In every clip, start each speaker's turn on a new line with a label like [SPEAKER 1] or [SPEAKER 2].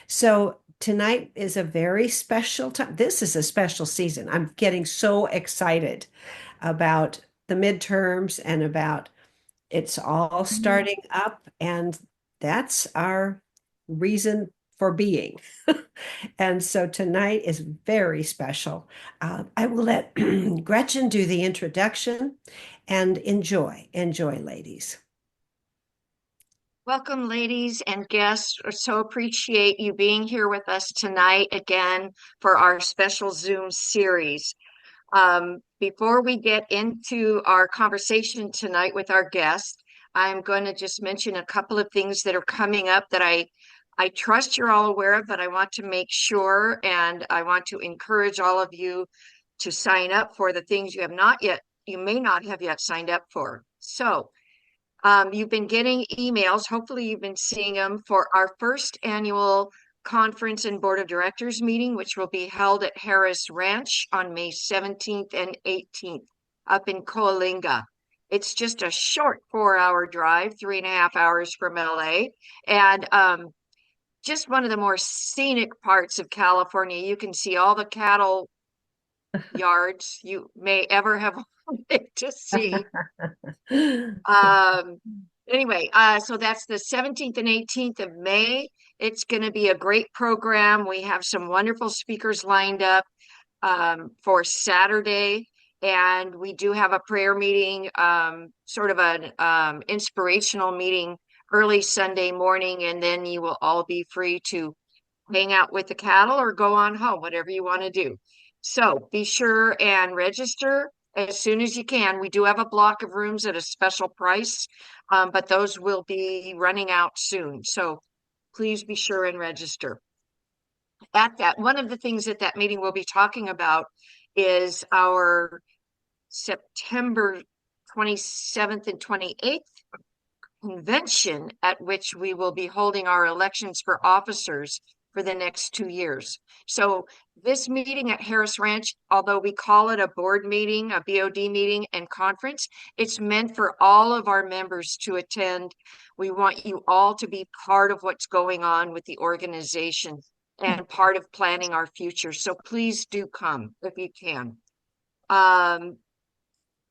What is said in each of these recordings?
[SPEAKER 1] So tonight is a very special time. This is a special season. I'm getting so excited about the midterms and about it's all starting up, and that's our reason for being. And so tonight is very special. I will let Gretchen do the introduction and enjoy, ladies.
[SPEAKER 2] Welcome, ladies and guests. I so appreciate you being here with us tonight again for our special Zoom series. Before we get into our conversation tonight with our guest, I'm going to just mention a couple of things that are coming up that I trust you're all aware of, but I want to make sure and I want to encourage all of you to sign up for the things you may not have yet signed up for. So, you've been getting emails. Hopefully, you've been seeing them for our first annual conference and board of directors meeting, which will be held at Harris Ranch on May 17th and 18th up in Coalinga. It's just a short 4-hour drive, 3.5 hours from LA. And just one of the more scenic parts of California. You can see all the cattle yards you may ever have wanted to see. Um, anyway, so that's the 17th and 18th of May. It's going to be a great program. We have some wonderful speakers lined up for Saturday, and we do have a prayer meeting, sort of an inspirational meeting early Sunday morning, and then you will all be free to hang out with the cattle or go on home, whatever you want to do. So be sure and register as soon as you can. We do have a block of rooms at a special price, but those will be running out soon. So please be sure and register. At that, one of the things at that meeting we'll be talking about is our September 27th and 28th convention at which we will be holding our elections for officers for the next 2 years. So this meeting at Harris Ranch, although we call it a board meeting, a BOD meeting and conference, it's meant for all of our members to attend. We want you all to be part of what's going on with the organization and part of planning our future. So please do come if you can.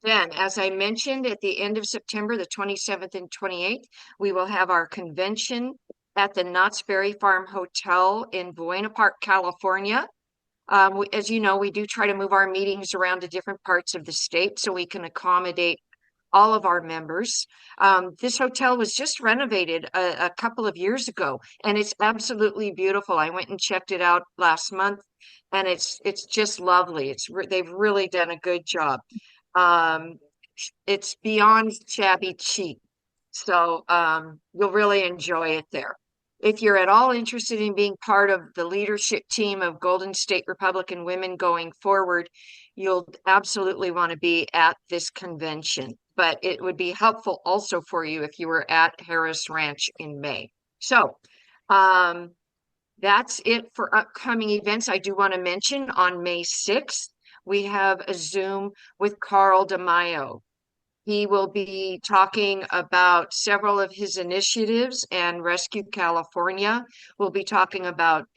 [SPEAKER 2] Then, as I mentioned, at the end of September, the 27th and 28th, we will have our convention at the Knott's Berry Farm Hotel in Buena Park, California. As you know, we do try to move our meetings around to different parts of the state so we can accommodate all of our members. This hotel was just renovated a couple of years ago, and it's absolutely beautiful. I went and checked it out last month, and it's just lovely. They've really done a good job. Um, it's beyond shabby chic. So you'll really enjoy it there. If you're at all interested in being part of the leadership team of Golden State Republican women going forward, you'll absolutely want to be at this convention. But it would be helpful also for you if you were at Harris Ranch in May. So that's it for upcoming events. I do want to mention on May 6th, we have a Zoom with Carl DeMaio. He will be talking about several of his initiatives and Rescue California. We'll be talking about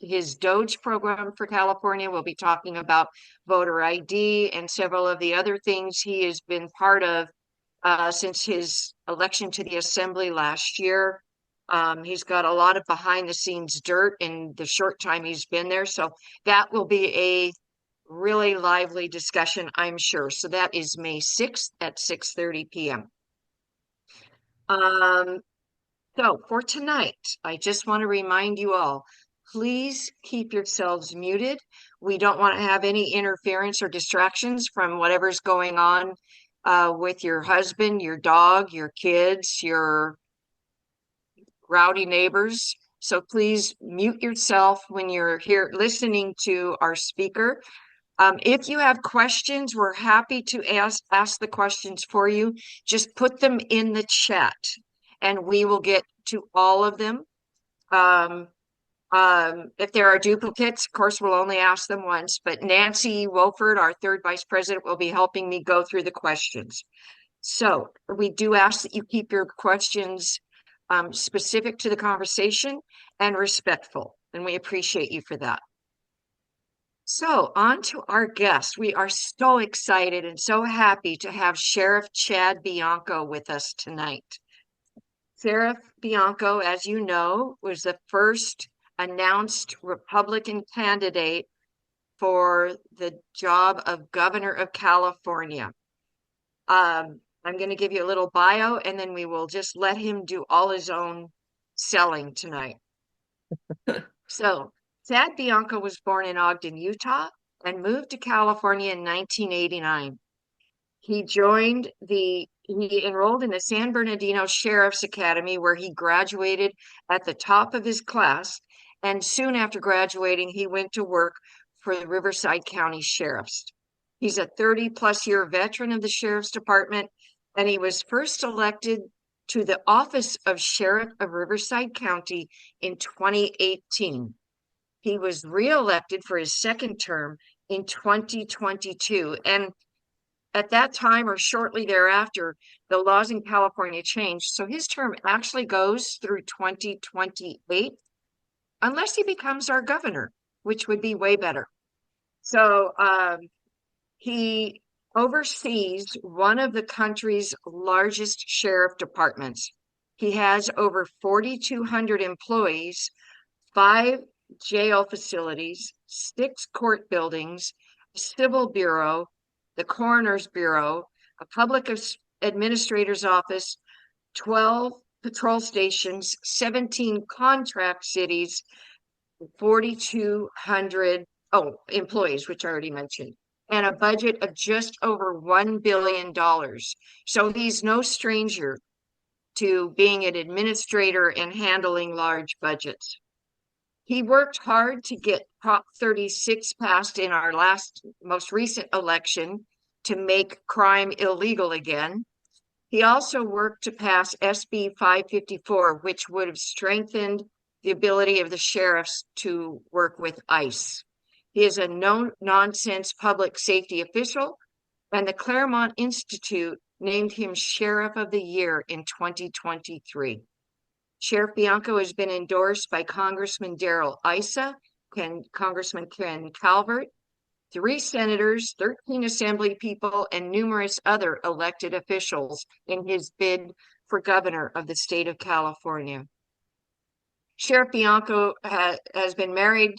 [SPEAKER 2] his Doge program for California. We'll be talking about voter ID and several of the other things he has been part of since his election to the Assembly last year. He's got a lot of behind the scenes dirt in the short time he's been there. So that will be a really lively discussion, I'm sure. So that is May 6th at 6:30 p.m. So for tonight, I just want to remind you all, please keep yourselves muted. We don't want to have any interference or distractions from whatever's going on with your husband, your dog, your kids, your rowdy neighbors. So please mute yourself when you're here listening to our speaker. If you have questions, we're happy to ask the questions for you. Just put them in the chat and we will get to all of them. If there are duplicates, of course, we'll only ask them once, but Nancy Wolford, our third vice president, will be helping me go through the questions. So we do ask that you keep your questions specific to the conversation and respectful. And we appreciate you for that. So, on to our guest. We are so excited and so happy to have Sheriff Chad Bianco with us tonight. Sheriff Bianco, as you know, was the first announced Republican candidate for the job of Governor of California. I'm going to give you a little bio and then we will just let him do all his own selling tonight. So, Chad Bianco was born in Ogden, Utah, and moved to California in 1989. He enrolled in the San Bernardino Sheriff's Academy, where he graduated at the top of his class. And soon after graduating, he went to work for the Riverside County Sheriff's. He's a 30-plus year veteran of the Sheriff's Department, and he was first elected to the office of Sheriff of Riverside County in 2018. He was reelected for his second term in 2022. And at that time or shortly thereafter, the laws in California changed. So his term actually goes through 2028, unless he becomes our governor, which would be way better. So he oversees one of the country's largest sheriff departments. He has over 4,200 employees, 5 jail facilities, 6 court buildings, a civil bureau, the coroner's bureau, a public administrator's office, 12 patrol stations, 17 contract cities, 4,200 employees, which I already mentioned, and a budget of just over $1 billion. So he's no stranger to being an administrator and handling large budgets. He worked hard to get Prop 36 passed in our most recent election to make crime illegal again. He also worked to pass SB 554, which would have strengthened the ability of the sheriffs to work with ICE. He is a no-nonsense public safety official, and the Claremont Institute named him Sheriff of the Year in 2023. Sheriff Bianco has been endorsed by Congressman Darrell Issa, Congressman Ken Calvert, 3 senators, 13 assembly people, and numerous other elected officials in his bid for governor of the state of California. Sheriff Bianco has been married,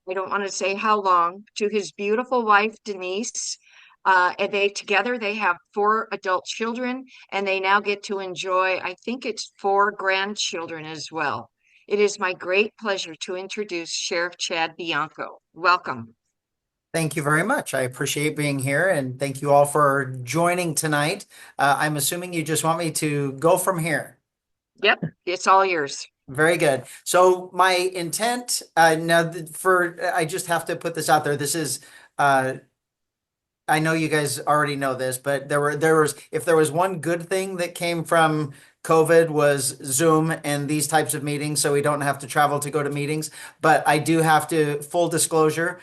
[SPEAKER 2] I don't want to say how long, to his beautiful wife, Denise. And they have 4 adult children, and they now get to enjoy, I think it's 4 grandchildren as well. It is my great pleasure to introduce Sheriff Chad Bianco. Welcome.
[SPEAKER 3] Thank you very much. I appreciate being here, and thank you all for joining tonight. I'm assuming you just want me to go from here.
[SPEAKER 2] Yep, it's all yours.
[SPEAKER 3] Very good. So my intent, I just have to put this out there. This is, I know you guys already know this, but if there was one good thing that came from COVID was Zoom and these types of meetings, so we don't have to travel to go to meetings. But I do have to, full disclosure,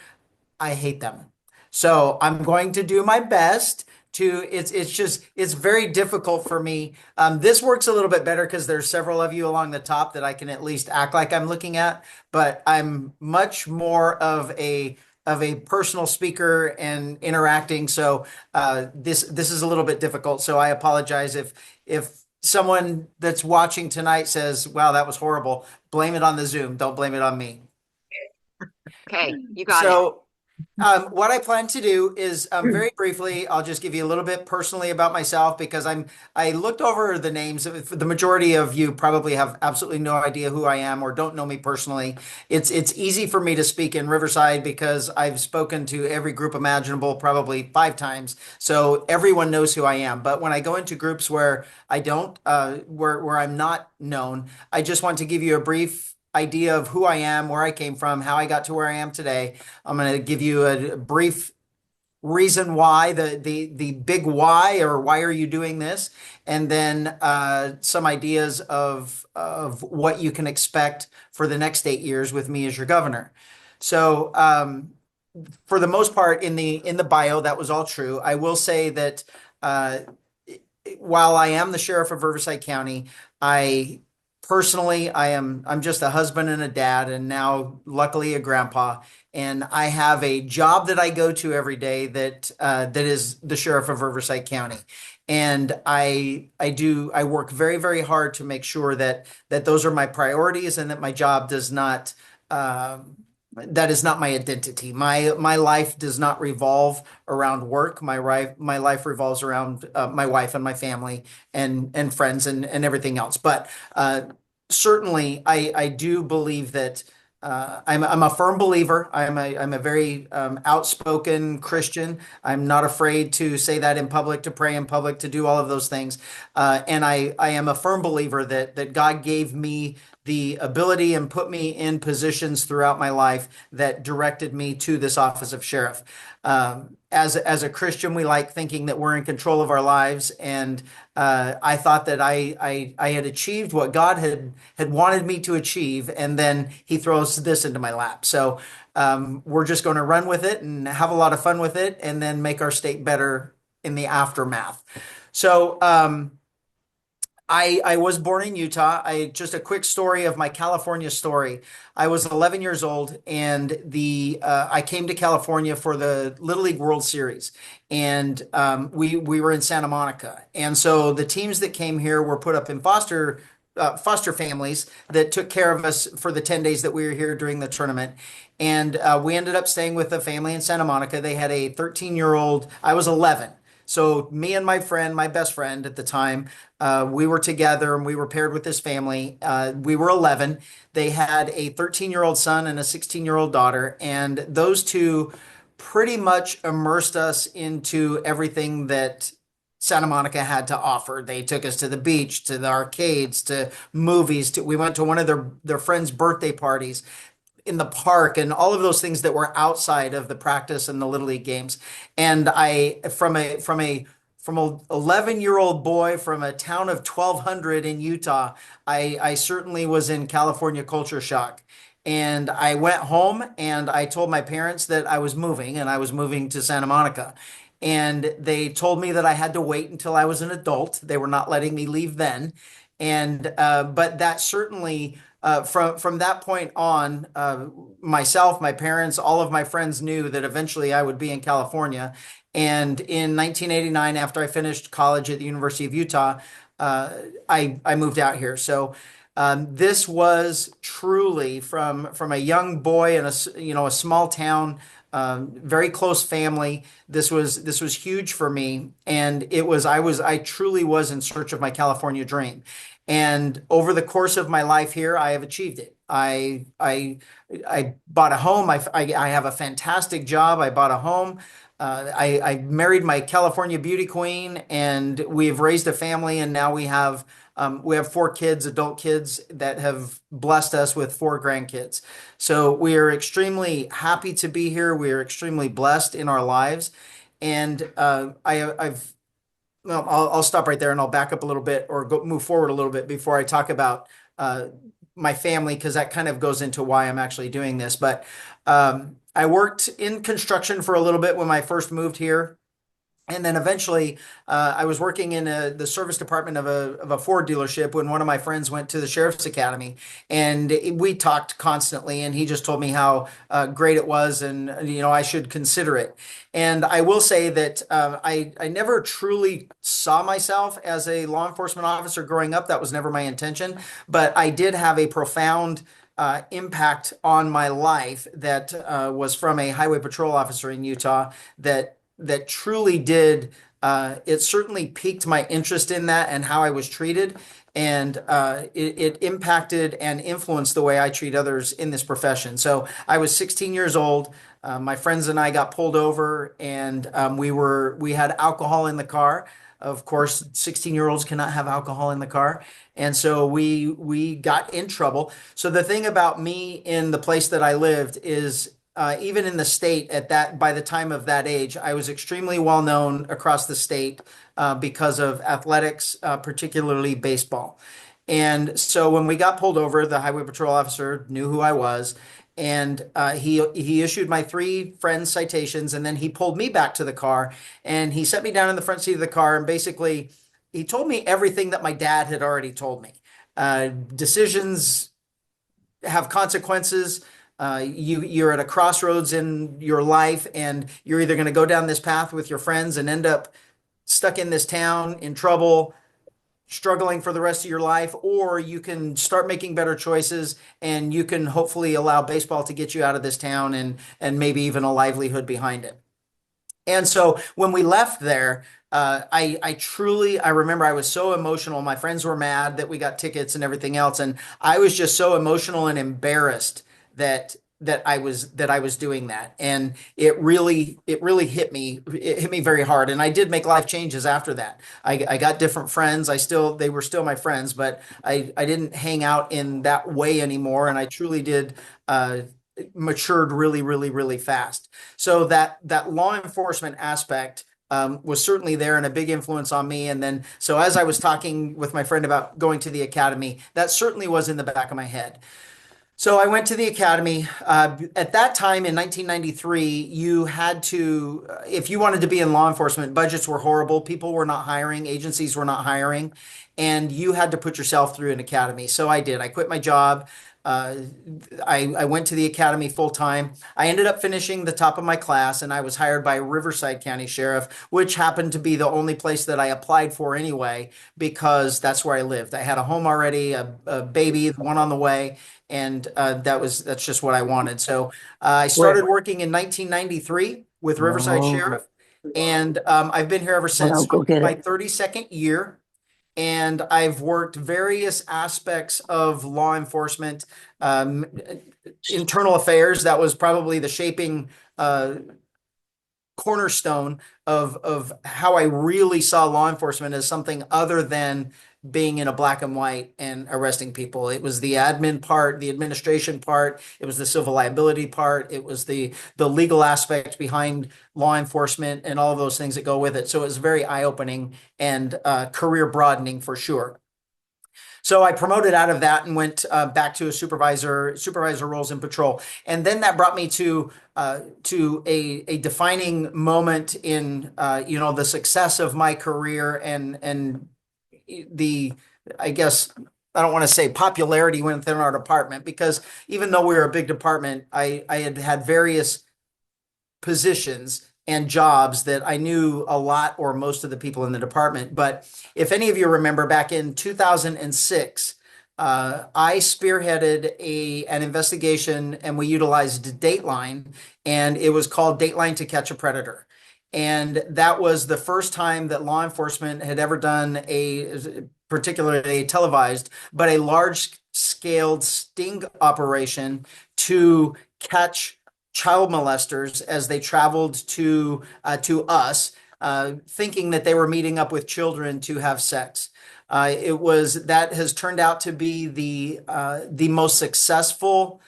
[SPEAKER 3] I hate them. So I'm going to do my best to, it's very difficult for me. This works a little bit better because there's several of you along the top that I can at least act like I'm looking at, but I'm much more of a personal speaker and interacting. So this is a little bit difficult. So I apologize if someone that's watching tonight says, wow, that was horrible. Blame it on the Zoom. Don't blame it on me.
[SPEAKER 2] Okay, you got it.
[SPEAKER 3] What I plan to do is very briefly, I'll just give you a little bit personally about myself because I looked over the names. The majority of you probably have absolutely no idea who I am or don't know me personally. It's easy for me to speak in Riverside because I've spoken to every group imaginable probably 5 times. So everyone knows who I am. But when I go into groups where I don't, where I'm not known, I just want to give you a brief idea of who I am, where I came from, how I got to where I am today. I'm going to give you a brief reason why, the big why, or why are you doing this, and then some ideas of what you can expect for the next 8 years with me as your governor. So for the most part, in the bio, that was all true. I will say that while I am the sheriff of Riverside County, I personally, I'm just a husband and a dad, and now luckily a grandpa. And I have a job that I go to every day that is the sheriff of Riverside County. And I work very, very hard to make sure that those are my priorities and that my job does not that is not my identity. My life does not revolve around work. My life revolves around my wife and my family and friends and everything else. But certainly, I do believe that I'm a firm believer. I'm a very outspoken Christian. I'm not afraid to say that in public, to pray in public, to do all of those things. And I am a firm believer that God gave me the ability and put me in positions throughout my life that directed me to this office of sheriff. As a Christian, we like thinking that we're in control of our lives, and I thought that I had achieved what God had wanted me to achieve, and then He throws this into my lap. So we're just going to run with it and have a lot of fun with it, and then make our state better in the aftermath. So I was born in Utah. Just a quick story of my California story. I was 11 years old, and I came to California for the Little League World Series, and we were in Santa Monica. And so the teams that came here were put up in foster families that took care of us for the 10 days that we were here during the tournament. And we ended up staying with a family in Santa Monica. They had a 13-year-old. I was 11. So me and my friend, my best friend at the time, we were together and we were paired with this family. We were 11. They had a 13-year-old son and a 16-year-old daughter, and those two pretty much immersed us into everything that Santa Monica had to offer. They took us to the beach, to the arcades, to movies. We went to one of their friends' birthday parties in the park, and all of those things that were outside of the practice and the Little League games. And from a 11-year-old boy from a town of 1,200 in Utah, I certainly was in California culture shock. And I went home and I told my parents that I was moving, and I was moving to Santa Monica. And they told me that I had to wait until I was an adult. They were not letting me leave then. And but that certainly from that point on, myself, my parents, all of my friends knew that eventually I would be in California. And in 1989, after I finished college at the University of Utah, I moved out here. So this was truly from a young boy in a small town, very close family. This was huge for me, and I truly was in search of my California dream. And over the course of my life here, I have achieved it. I bought a home. I have a fantastic job. I bought a home. I married my California beauty queen, and we've raised a family, and now we have 4 kids, adult kids, that have blessed us with 4 grandkids. So we are extremely happy to be here. We are extremely blessed in our lives. And well, I'll stop right there and I'll back up a little bit, or move forward a little bit before I talk about my family, because that kind of goes into why I'm actually doing this. But I worked in construction for a little bit when I first moved here. And then eventually, I was working in the service department of a Ford dealership when one of my friends went to the Sheriff's Academy, and we talked constantly. And he just told me how great it was, and I should consider it. And I will say that I never truly saw myself as a law enforcement officer growing up. That was never my intention, but I did have a profound impact on my life that was from a highway patrol officer in Utah that truly did. It certainly piqued my interest in that and how I was treated. And it impacted and influenced the way I treat others in this profession. So I was 16 years old. My friends and I got pulled over, and we had alcohol in the car. Of course, 16-year-olds cannot have alcohol in the car. And so we got in trouble. So the thing about me in the place that I lived is, even in the state by the time of that age, I was extremely well known across the state because of athletics, particularly baseball. And so when we got pulled over, the highway patrol officer knew who I was, and he issued my 3 friends citations, and then he pulled me back to the car, and he set me down in the front seat of the car, and basically he told me everything that my dad had already told me. Decisions have consequences. You're at a crossroads in your life, and you're either going to go down this path with your friends and end up stuck in this town in trouble, struggling for the rest of your life, or you can start making better choices and you can hopefully allow baseball to get you out of this town and maybe even a livelihood behind it. And so when we left there, I truly, I remember I was so emotional. My friends were mad that we got tickets and everything else, and I was just so emotional and embarrassed that I was doing that, and it really hit me very hard. And I did make life changes after that. I got different friends. They were still my friends, but I didn't hang out in that way anymore, and I truly did. Matured really, really, really fast. So that law enforcement aspect was certainly there and a big influence on me. And then, so as I was talking with my friend about going to the academy, that certainly was in the back of my head. So I went to the academy. At that time in 1993, you had to, if you wanted to be in law enforcement, budgets were horrible. People were not hiring, agencies were not hiring, and you had to put yourself through an academy. So I did. I quit my job. Uh, I went to the academy full time. I ended up finishing the top of my class, and I was hired by Riverside County Sheriff, which happened to be the only place that I applied for anyway, because that's where I lived. I had a home already, a baby, one on the way, and that's just what I wanted. So I
[SPEAKER 4] Where?
[SPEAKER 3] started working in 1993 with Riverside
[SPEAKER 4] Oh,
[SPEAKER 3] Sheriff, and I've been here ever
[SPEAKER 4] well, I'll
[SPEAKER 3] since.
[SPEAKER 4] go get
[SPEAKER 3] My
[SPEAKER 4] it.
[SPEAKER 3] 32nd year, and I've worked various aspects of law enforcement, um, internal affairs. That was probably the shaping cornerstone of how I really saw law enforcement as something other than being in a black and white and arresting people. It was the admin part, the administration part, it was the civil liability part, it was the legal aspect behind law enforcement and all of those things that go with it. So it was very eye-opening and career broadening for sure. So I promoted out of that and went back to supervisor roles in patrol, and then that brought me to a defining moment in the success of my career and the, I guess, I don't want to say popularity within our department, because even though we were a big department, I had various positions and jobs that I knew a lot or most of the people in the department. But if any of you remember, back in 2006, I spearheaded an investigation, and we utilized Dateline, and it was called Dateline to Catch a Predator. And that was the first time that law enforcement had ever done particularly televised, but a large scaled sting operation to catch child molesters as they traveled to us, thinking that they were meeting up with children to have sex. That has turned out to be the most successful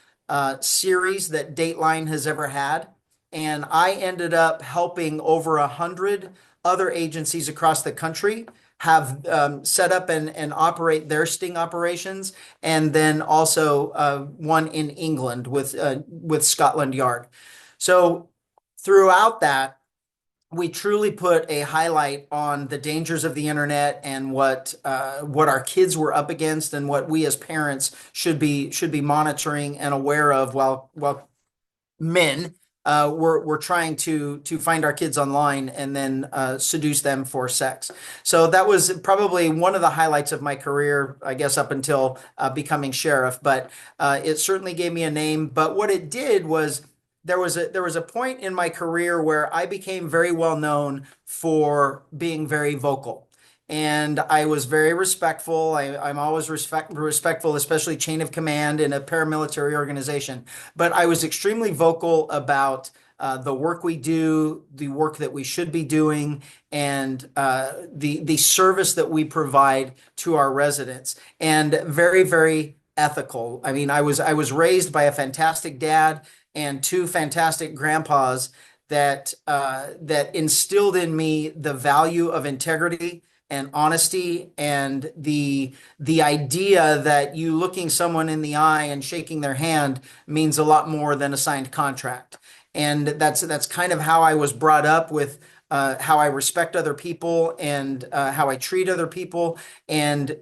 [SPEAKER 3] series that Dateline has ever had, and I ended up helping over 100 other agencies across the country have set up and operate their sting operations, and then also one in England with Scotland Yard. So throughout that, we truly put a highlight on the dangers of the internet and what our kids were up against, and what we as parents should be monitoring and aware of while men were trying to find our kids online and then seduce them for sex. So that was probably one of the highlights of my career, I guess, up until becoming sheriff. But it certainly gave me a name. But what it did was there was a point in my career where I became very well known for being very vocal. And I was very respectful. I'm always respectful, especially chain of command in a paramilitary organization. But I was extremely vocal about the work we do, the work that we should be doing, and the service that we provide to our residents, and very, very ethical. I mean, I was raised by a fantastic dad and two fantastic grandpas that instilled in me the value of integrity and honesty, and the idea that you looking someone in the eye and shaking their hand means a lot more than a signed contract. And that's kind of how I was brought up, with how I respect other people and how I treat other people. And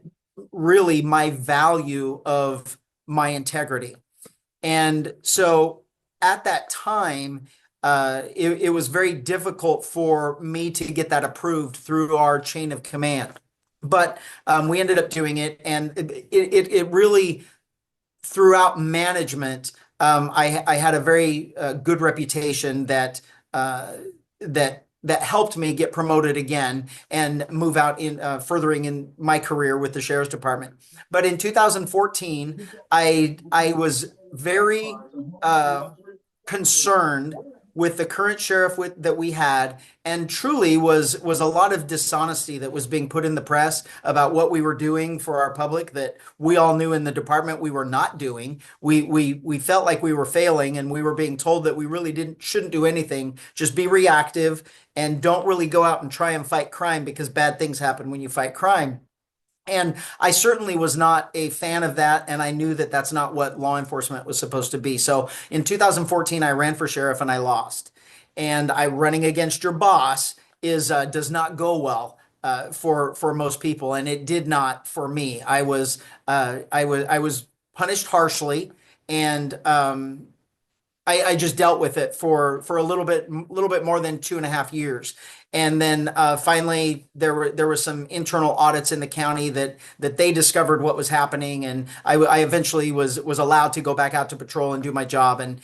[SPEAKER 3] really my value of my integrity. And so at that time, it was very difficult for me to get that approved through our chain of command. But we ended up doing it, and it really, throughout management, I had a very good reputation uh, that helped me get promoted again and move out in furthering in my career with the sheriff's department. But in 2014, I was very concerned with the current sheriff that we had, and truly was a lot of dishonesty that was being put in the press about what we were doing for our public that we all knew in the department we were not doing. We felt like we were failing, and we were being told that we really didn't shouldn't do anything, just be reactive and don't really go out and try and fight crime because bad things happen when you fight crime. And I certainly was not a fan of that, and I knew that that's not what law enforcement was supposed to be. So in 2014, I ran for sheriff and I lost. And I running against your boss is does not go well for most people, and it did not for me. I was punished harshly, and I just dealt with it for a little bit more than 2.5 years. And then finally there was some internal audits in the county that they discovered what was happening, and I eventually was allowed to go back out to patrol and do my job, and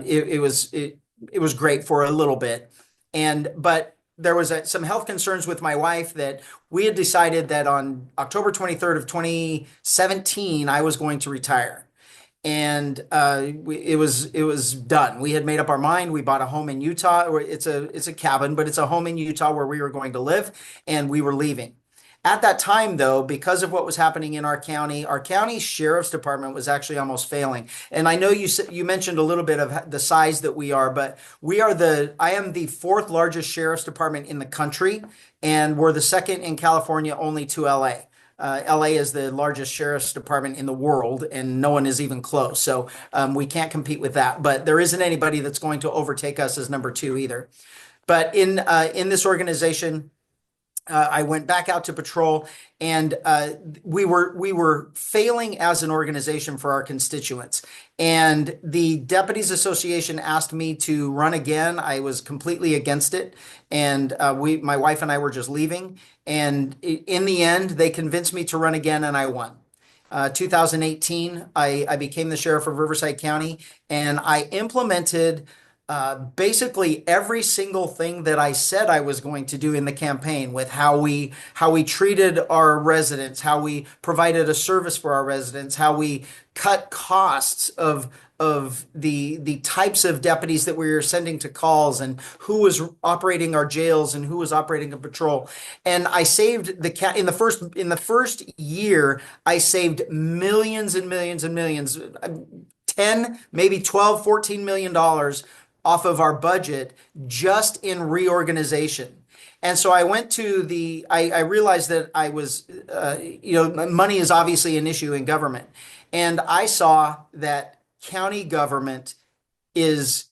[SPEAKER 3] it was great for a little bit. And but there was some health concerns with my wife that we had decided that on October 23rd of 2017 I was going to retire. And it was done. We had made up our mind. We bought a home in Utah. It's a cabin, but it's a home in Utah where we were going to live, and we were leaving. At that time, though, because of what was happening in our county sheriff's department was actually almost failing. And I know you mentioned a little bit of the size that we are, but I am the fourth largest sheriff's department in the country, and we're the second in California, only to LA. LA is the largest sheriff's department in the world, and no one is even close. So we can't compete with that. But there isn't anybody that's going to overtake us as number two either. But in this organization, I went back out to patrol, and we were failing as an organization for our constituents. And the Deputies Association asked me to run again. I was completely against it, and my wife and I were just leaving. And in the end, they convinced me to run again, and I won. 2018, I became the sheriff of Riverside County, and I implemented basically every single thing that I said I was going to do in the campaign, with how we treated our residents, how we provided a service for our residents, how we cut costs of the types of deputies that we were sending to calls, and who was operating our jails and who was operating a patrol. And I saved in the first year, I saved millions and millions and millions, 10, maybe 12, $14 million off of our budget just in reorganization. And so I went to I realized that money is obviously an issue in government. And I saw that county government is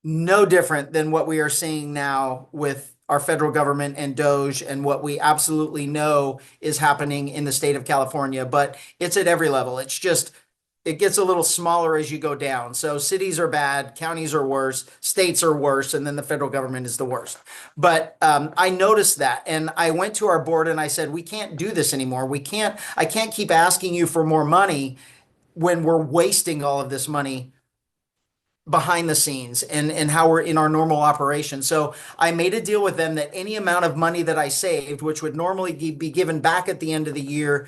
[SPEAKER 3] no different than what we are seeing now with our federal government and DOGE, and what we absolutely know is happening in the state of California. But it's at every level. It gets a little smaller as you go down. So cities are bad, counties are worse, states are worse, and then the federal government is the worst. But I noticed that, and I went to our board and I said, we can't do this anymore. I can't keep asking you for more money when we're wasting all of this money behind the scenes, and how we're in our normal operation. So I made a deal with them that any amount of money that I saved, which would normally be given back at the end of the year,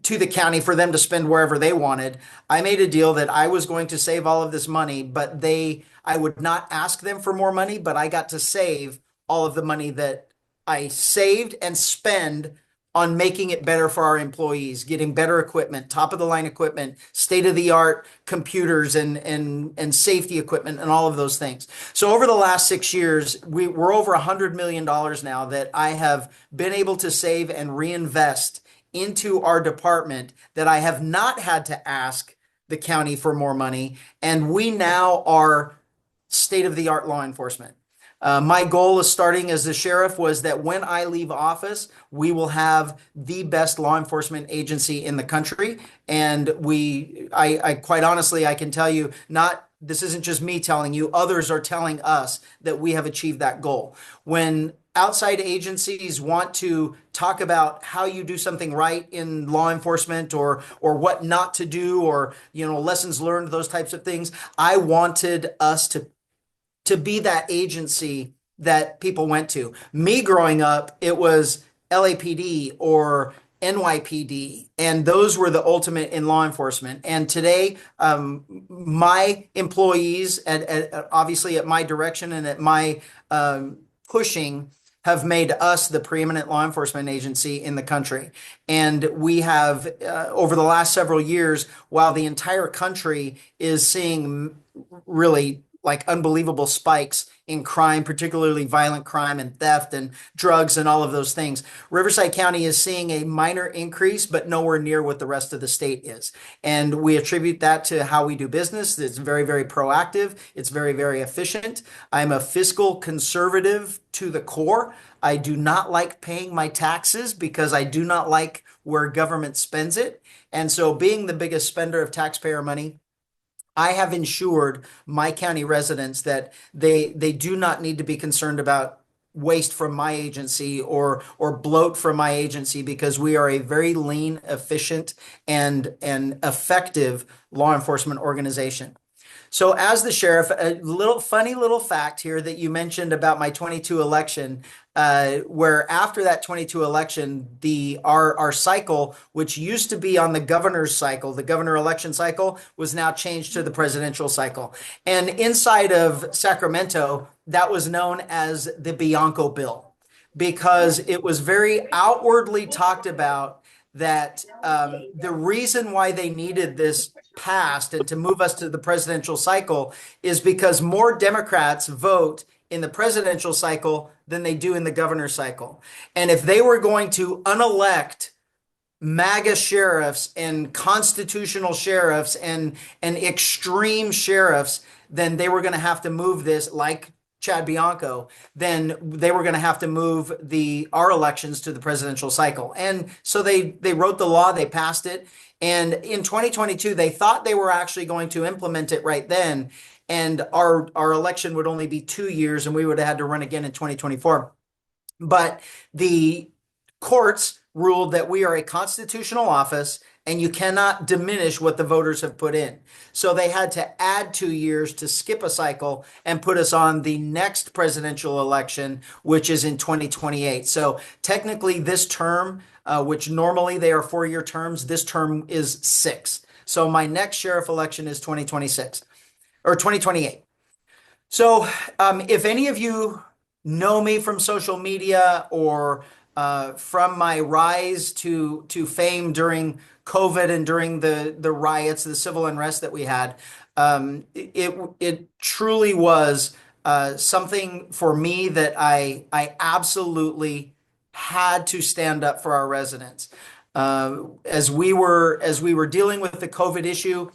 [SPEAKER 3] to the county for them to spend wherever they wanted. I made a deal that I was going to save all of this money, but I would not ask them for more money, but I got to save all of the money that I saved and spend on making it better for our employees, getting better equipment, top of the line equipment, state of the art computers and safety equipment and all of those things. So over the last 6 years, we're over $100 million now that I have been able to save and reinvest into our department, that I have not had to ask the county for more money. And we now are state of the art law enforcement. My goal of starting as the sheriff was that when I leave office, we will have the best law enforcement agency in the country. And I quite honestly, I can tell you, this isn't just me telling you, others are telling us that we have achieved that goal. When outside agencies want to talk about how you do something right in law enforcement or what not to do or lessons learned, those types of things, I wanted us to be that agency that people went to. Me growing up, it was LAPD or NYPD, and those were the ultimate in law enforcement. And today, my employees, obviously at my direction and at my pushing, have made us the preeminent law enforcement agency in the country. And we have, over the last several years, while the entire country is seeing really like unbelievable spikes in crime, particularly violent crime and theft and drugs and all of those things, Riverside County is seeing a minor increase, but nowhere near what the rest of the state is. And we attribute that to how we do business. It's very, very proactive. It's very, very efficient. I'm a fiscal conservative to the core. I do not like paying my taxes because I do not like where government spends it. And so being the biggest spender of taxpayer money, I have ensured my county residents that they do not need to be concerned about waste from my agency or bloat from my agency because we are a very lean, efficient, and effective law enforcement organization. So as the sheriff, a funny little fact here that you mentioned about my 22 election, where after that 22 election, our cycle, which used to be on the governor's cycle, the governor election cycle, was now changed to the presidential cycle. And inside of Sacramento, that was known as the Bianco bill because it was very outwardly talked about that the reason why they needed this passed and to move us to the presidential cycle is because more Democrats vote in the presidential cycle than they do in the governor cycle. And if they were going to unelect MAGA sheriffs and constitutional sheriffs and extreme sheriffs, then they were going to have to move this, like Chad Bianco, then they were going to have to move our elections to the presidential cycle. And so they wrote the law, they passed it. And in 2022, they thought they were actually going to implement it right then. And our election would only be 2 years and we would have had to run again in 2024. But the courts ruled that we are a constitutional office and you cannot diminish what the voters have put in. So they had to add 2 years to skip a cycle and put us on the next presidential election, which is in 2028. So technically this term, which normally they are 4-year terms, this term is 6. So my next sheriff election is 2026 or 2028. So if any of you know me from social media or from my rise to fame during COVID and during the riots, the civil unrest that we had, it truly was something for me that I absolutely had to stand up for our residents. As we were dealing with the COVID issue,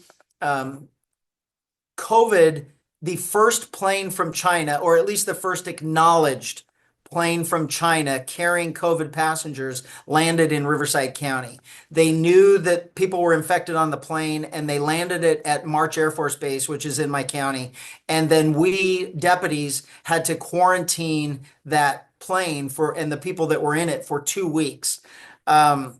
[SPEAKER 3] COVID, the first plane from China, or at least the first acknowledged plane from China carrying COVID passengers, landed in Riverside County. They knew that people were infected on the plane and they landed it at March Air Force Base, which is in my county. And then we deputies had to quarantine that plane and the people that were in it for 2 weeks. That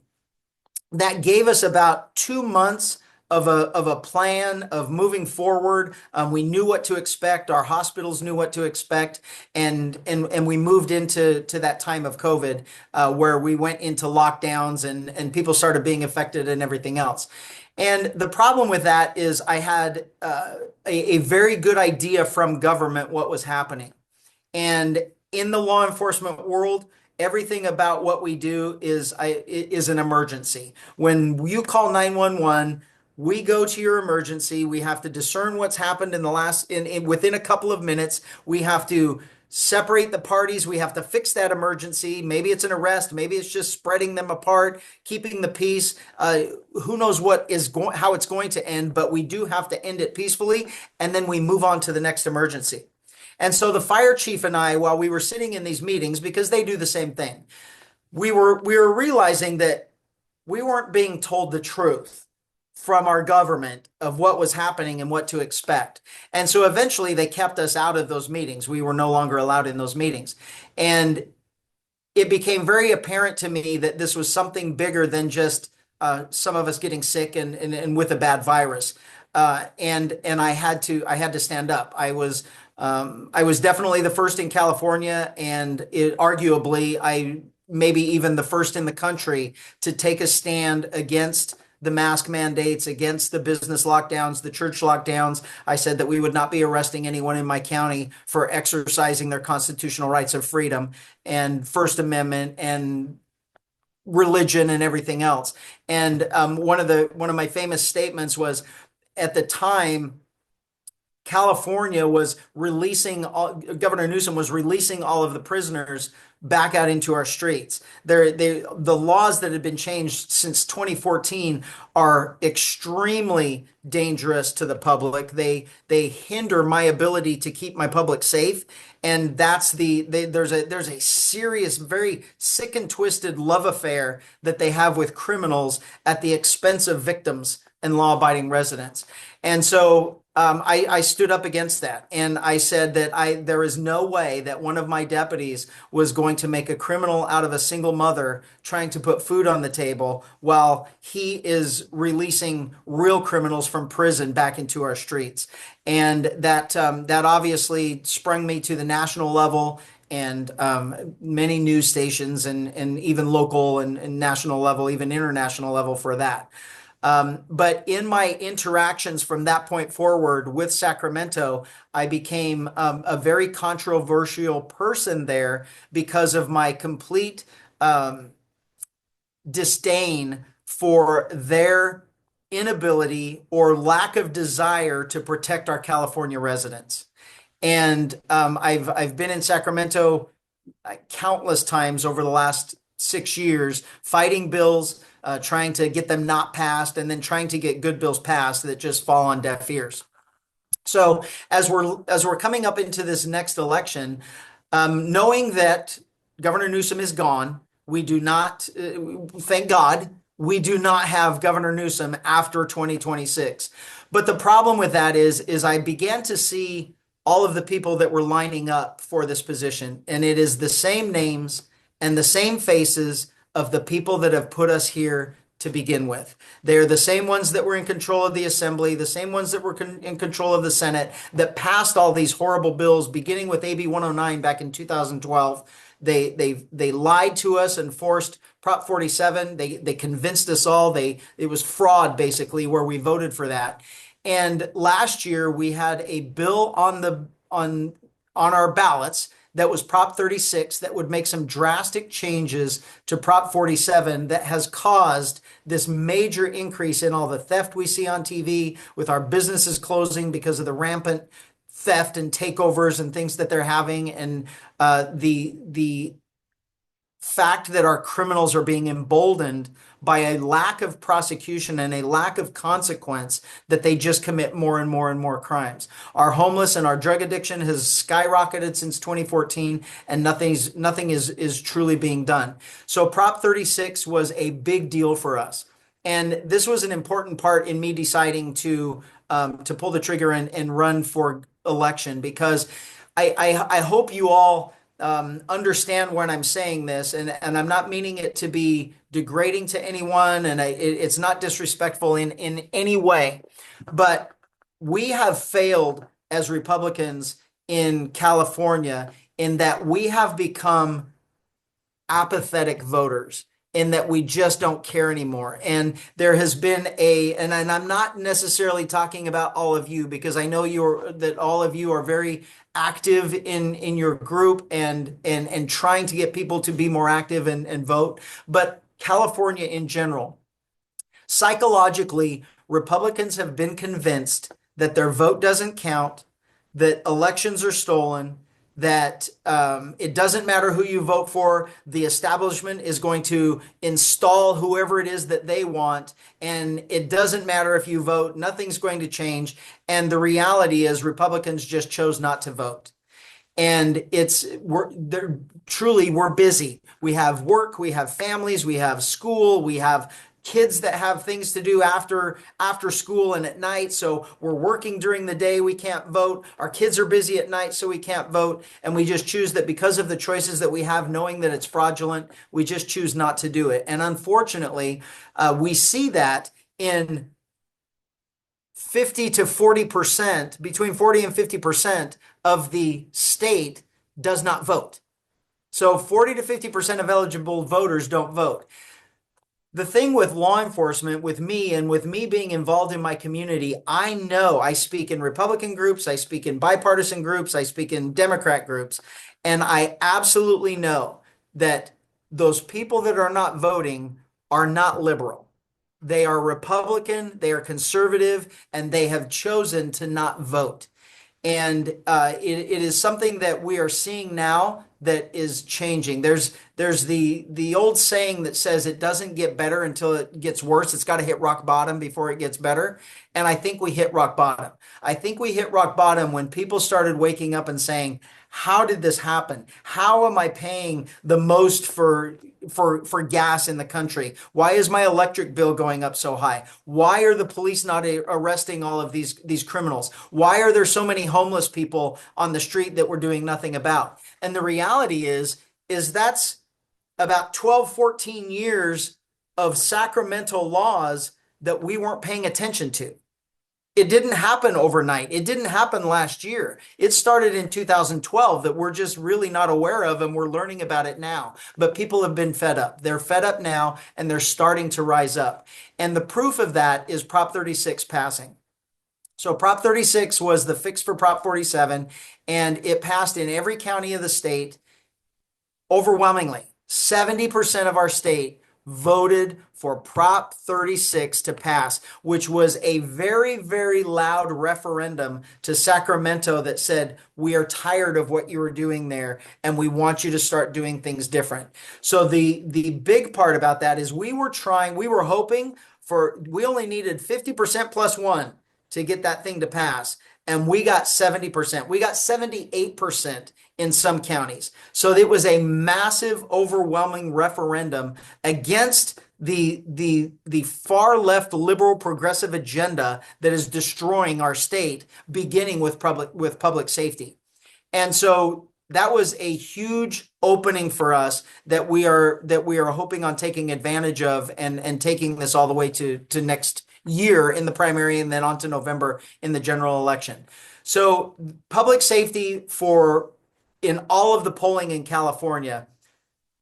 [SPEAKER 3] gave us about 2 months of a plan of moving forward. We knew what to expect. Our hospitals knew what to expect. And we moved into that time of COVID where we went into lockdowns and people started being affected and everything else. And the problem with that is I had a very good idea from government what was happening. And in the law enforcement world, everything about what we do is an emergency. When you call 911, we go to your emergency. We have to discern what's happened within a couple of minutes. We have to separate the parties. We have to fix that emergency. Maybe it's an arrest. Maybe it's just spreading them apart, keeping the peace. Who knows how it's going to end, but we do have to end it peacefully. And then we move on to the next emergency. And so the fire chief and I, while we were sitting in these meetings, because they do the same thing, we were realizing that we weren't being told the truth from our government of what was happening and what to expect. And so eventually they kept us out of those meetings. We were no longer allowed in those meetings. And it became very apparent to me that this was something bigger than just some of us getting sick and with a bad virus. And I had to stand up. I was definitely the first in California, and arguably I maybe even the first in the country to take a stand against the mask mandates, against the business lockdowns, the church lockdowns. I said that we would not be arresting anyone in my county for exercising their constitutional rights of freedom and First Amendment and religion and everything else. And one of my famous statements was, at the time, California was Governor Newsom was releasing all of the prisoners back out into our streets. The laws that had been changed since 2014 are extremely dangerous to the public. They hinder my ability to keep my public safe. And there's a serious, very sick and twisted love affair that they have with criminals at the expense of victims and law-abiding residents. And so I stood up against that, and I said that there is no way that one of my deputies was going to make a criminal out of a single mother trying to put food on the table while he is releasing real criminals from prison back into our streets. And that obviously sprung me to the national level, and many news stations and even local and national level, even international level for that. But in my interactions from that point forward with Sacramento, I became a very controversial person there because of my complete disdain for their inability or lack of desire to protect our California residents. And I've been in Sacramento countless times over the last 6 years, fighting bills, trying to get them not passed, and then trying to get good bills passed that just fall on deaf ears. So as we're coming up into this next election, knowing that Governor Newsom is gone, we do not, thank God, we do not have Governor Newsom after 2026. But the problem with that is I began to see all of the people that were lining up for this position, and it is the same names and the same faces of the people that have put us here to begin with. They're the same ones that were in control of the assembly, the same ones that were in control of the Senate, that passed all these horrible bills, beginning with AB 109 back in 2012. They lied to us and forced Prop 47. They convinced us all. It was fraud, basically, where we voted for that. And last year we had a bill on our ballots that was Prop 36 that would make some drastic changes to Prop 47 that has caused this major increase in all the theft we see on TV, with our businesses closing because of the rampant theft and takeovers and things that they're having, and the fact that our criminals are being emboldened by a lack of prosecution and a lack of consequence, that they just commit more and more and more crimes. Our homeless and our drug addiction has skyrocketed since 2014, and nothing is truly being done. So Prop 36 was a big deal for us. And this was an important part in me deciding to pull the trigger and run for election, because I hope you all understand when I'm saying this, and I'm not meaning it to be degrading to anyone, and it's not disrespectful in any way, but we have failed as Republicans in California in that we have become apathetic voters, in that we just don't care anymore. And there has been and I'm not necessarily talking about all of you, because I know that all of you are very active in your group and trying to get people to be more active and vote. But California in general, psychologically, Republicans have been convinced that their vote doesn't count, that elections are stolen, that it doesn't matter who you vote for, the establishment is going to install whoever it is that they want, and it doesn't matter if you vote, nothing's going to change. And the reality is Republicans just chose not to vote. And we're busy. We have work, we have families, we have school, we have kids that have things to do after school and at night. So we're working during the day, we can't vote. Our kids are busy at night, so we can't vote. And we just choose that because of the choices that we have, knowing that it's fraudulent, we just choose not to do it. And unfortunately, we see that in 50 to 40%, between 40 and 50% of the state does not vote. So 40 to 50% of eligible voters don't vote. The thing with law enforcement, with me, and with me being involved in my community, I know I speak in Republican groups, I speak in bipartisan groups, I speak in Democrat groups, and I absolutely know that those people that are not voting are not liberal. They are Republican, they are conservative, and they have chosen to not vote. And it is something that we are seeing now that is changing. There's the old saying that says it doesn't get better until it gets worse. It's got to hit rock bottom before it gets better. And I think we hit rock bottom. I think we hit rock bottom when people started waking up and saying, how did this happen? How am I paying the most for gas in the country? Why is my electric bill going up so high? Why are the police not arresting all of these criminals? Why are there so many homeless people on the street that we're doing nothing about? And the reality is that's about 12, 14 years of sacramental laws that we weren't paying attention to. It didn't happen overnight. It didn't happen last year. It started in 2012 that we're just really not aware of, and we're learning about it now. But people have been fed up. They're fed up now, and they're starting to rise up. And the proof of that is Prop 36 passing. So Prop 36 was the fix for Prop 47, and it passed in every county of the state. Overwhelmingly, 70% of our state voted for Prop 36 to pass, which was a very, very loud referendum to Sacramento that said, we are tired of what you were doing there, and we want you to start doing things different. So the big part about that is we were hoping we only needed 50% plus one to get that thing to pass. And we got 70%. We got 78% in some counties. So it was a massive, overwhelming referendum against the far left liberal progressive agenda that is destroying our state, beginning with public safety. And so that was a huge opening for us that we are hoping on taking advantage of and taking this all the way to next year in the primary and then on to November in the general election. So public safety in all of the polling in California,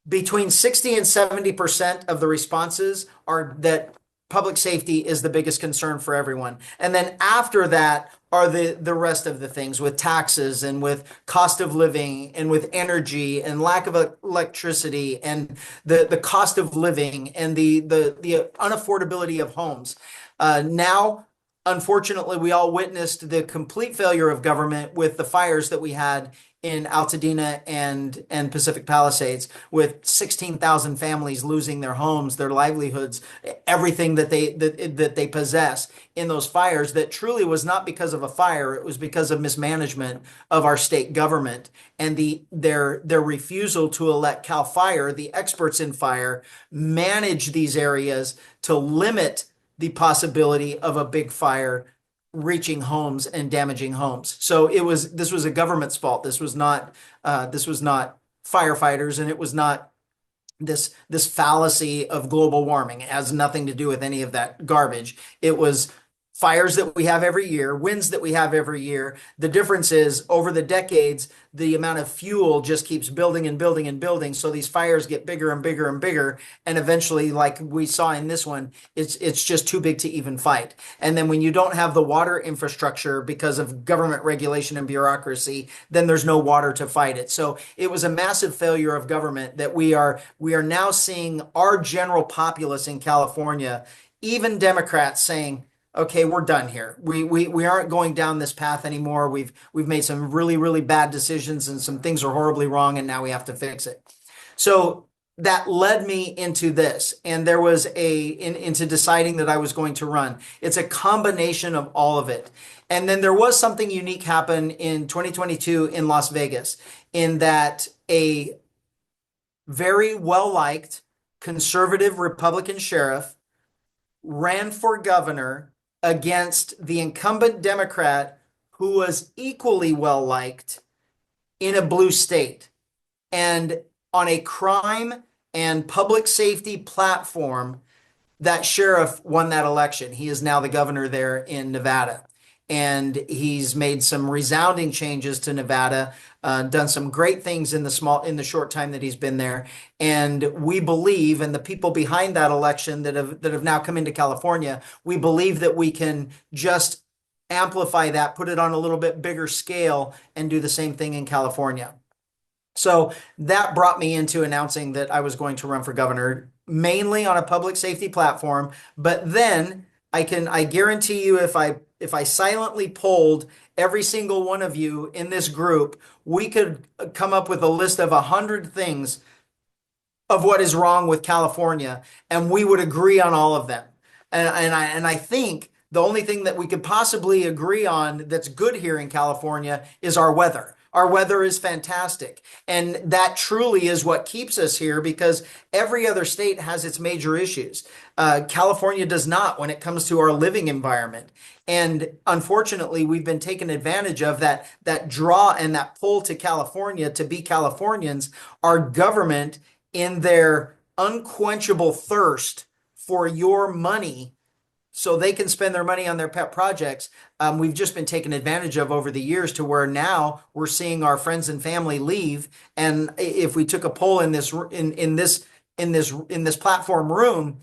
[SPEAKER 3] between 60 and 70% of the responses are that public safety is the biggest concern for everyone. And then after that are the rest of the things with taxes and with cost of living and with energy and lack of electricity and the cost of living and the unaffordability of homes. Now, unfortunately, we all witnessed the complete failure of government with the fires that we had in Altadena and Pacific Palisades, with 16,000 families losing their homes, their livelihoods, everything that they possess in those fires. That truly was not because of a fire; it was because of mismanagement of our state government and their refusal to let CAL FIRE, the experts in fire, manage these areas to limit the possibility of a big fire reaching homes and damaging homes. So this was a government's fault. This was not firefighters, and it was not this fallacy of global warming. It has nothing to do with any of that garbage. It was fires that we have every year, winds that we have every year. The difference is over the decades, the amount of fuel just keeps building and building and building. So these fires get bigger and bigger and bigger. And eventually, like we saw in this one, it's just too big to even fight. And then when you don't have the water infrastructure because of government regulation and bureaucracy, then there's no water to fight it. So it was a massive failure of government that we are now seeing our general populace in California, even Democrats saying, okay, we're done here. We aren't going down this path anymore. We've made some really, really bad decisions and some things are horribly wrong, and now we have to fix it. So that led me into this. And there was into deciding that I was going to run. It's a combination of all of it. And then there was something unique happen in 2022 in Las Vegas, in that a very well-liked conservative Republican sheriff ran for governor against the incumbent Democrat who was equally well-liked in a blue state. And on a crime and public safety platform, that sheriff won that election. He is now the governor there in Nevada. And he's made some resounding changes to Nevada, done some great things in the short time that he's been there. And we believe, and the people behind that election that have now come into California, we believe that we can just amplify that, put it on a little bit bigger scale, and do the same thing in California. So that brought me into announcing that I was going to run for governor, mainly on a public safety platform. But then I guarantee you, if I silently polled every single one of you in this group, we could come up with a list of 100 things of what is wrong with California, and we would agree on all of them. And I think the only thing that we could possibly agree on that's good here in California is our weather. Our weather is fantastic. And that truly is what keeps us here, because every other state has its major issues. California does not when it comes to our living environment. And unfortunately, we've been taken advantage of that draw and that pull to California to be Californians. Our government, in their unquenchable thirst for your money, so they can spend their money on their pet projects, we've just been taken advantage of over the years, to where now we're seeing our friends and family leave. And if we took a poll in this platform room,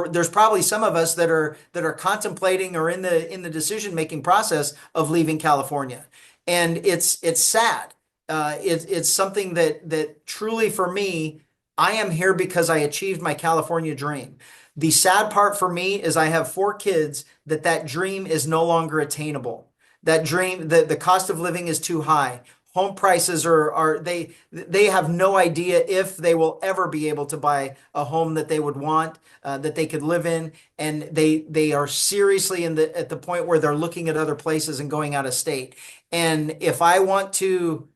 [SPEAKER 3] there's probably some of us that are contemplating or in the decision-making process of leaving California. And it's sad. It's something that truly, for me, I am here because I achieved my California dream. The sad part for me is I have 4 kids that dream is no longer attainable. That dream, the cost of living is too high. Home prices they have no idea if they will ever be able to buy a home that they would want, that they could live in. And they are seriously at the point where they're looking at other places and going out of state. And if I want to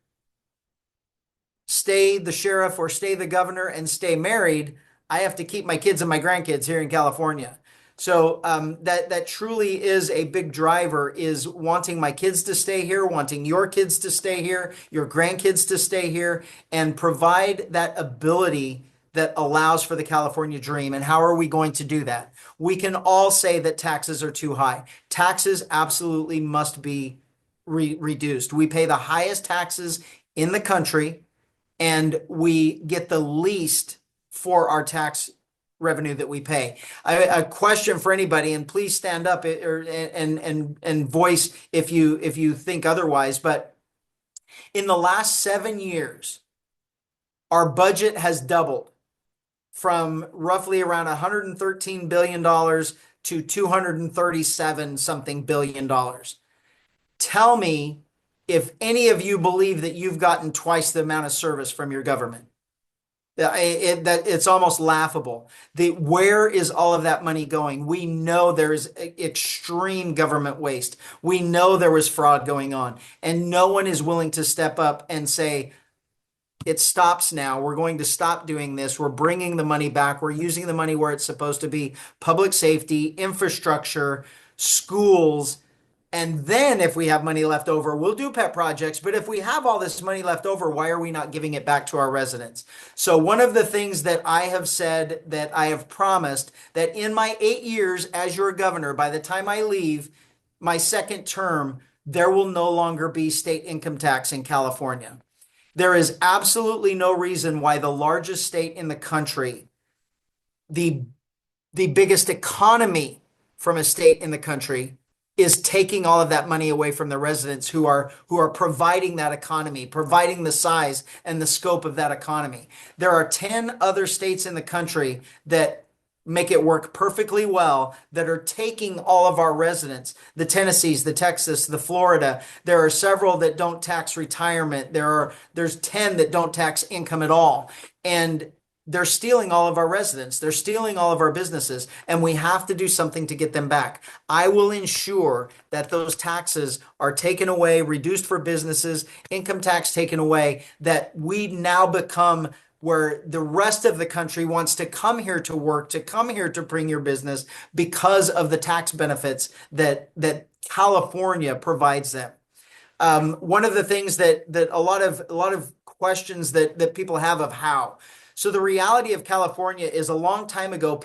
[SPEAKER 3] stay the sheriff or stay the governor and stay married, I have to keep my kids and my grandkids here in California. So that truly is a big driver, is wanting my kids to stay here, wanting your kids to stay here, your grandkids to stay here, and provide that ability that allows for the California dream. And how are we going to do that? We can all say that taxes are too high. Taxes absolutely must be reduced. We pay the highest taxes in the country, and we get the least for our tax revenue that we pay. A question for anybody, and please stand up and voice if you think otherwise. But in the last 7 years, our budget has doubled from roughly around $113 billion to 237 something billion dollars. Tell me if any of you believe that you've gotten twice the amount of service from your government. It's almost laughable. Where is all of that money going? We know there is extreme government waste. We know there was fraud going on, and no one is willing to step up and say, it stops now. We're going to stop doing this. We're bringing the money back. We're using the money where it's supposed to be: public safety, infrastructure, schools. And then if we have money left over, we'll do pet projects. But if we have all this money left over, why are we not giving it back to our residents? So one of the things that I have said, that I have promised, that in my 8 years as your governor, by the time I leave my second term, there will no longer be state income tax in California. There is absolutely no reason why the largest state in the country, the biggest economy from a state in the country, is taking all of that money away from the residents who are providing that economy, providing the size and the scope of that economy. There are 10 other states in the country that make it work perfectly well, that are taking all of our residents: the Tennessees, the Texas, the Florida. There are several that don't tax retirement. There's 10 that don't tax income at all. And they're stealing all of our residents. They're stealing all of our businesses, and we have to do something to get them back. I will ensure that those taxes are taken away, reduced for businesses, income tax taken away, that we now become where the rest of the country wants to come here to work, to come here to bring your business because of the tax benefits that California provides them. One of the things that a lot of questions that people have of how. So the reality of California is a long time ago,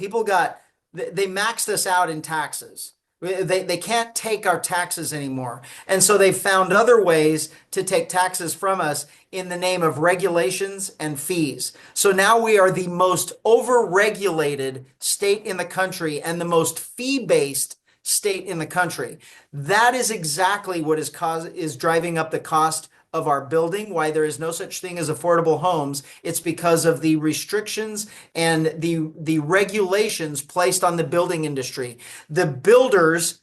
[SPEAKER 3] they maxed us out in taxes. They can't take our taxes anymore. And so they found other ways to take taxes from us in the name of regulations and fees. So now we are the most overregulated state in the country and the most fee-based state in the country. That is exactly what is driving up the cost of our building, why there is no such thing as affordable homes. It's because of the restrictions and the regulations placed on the building industry. The builders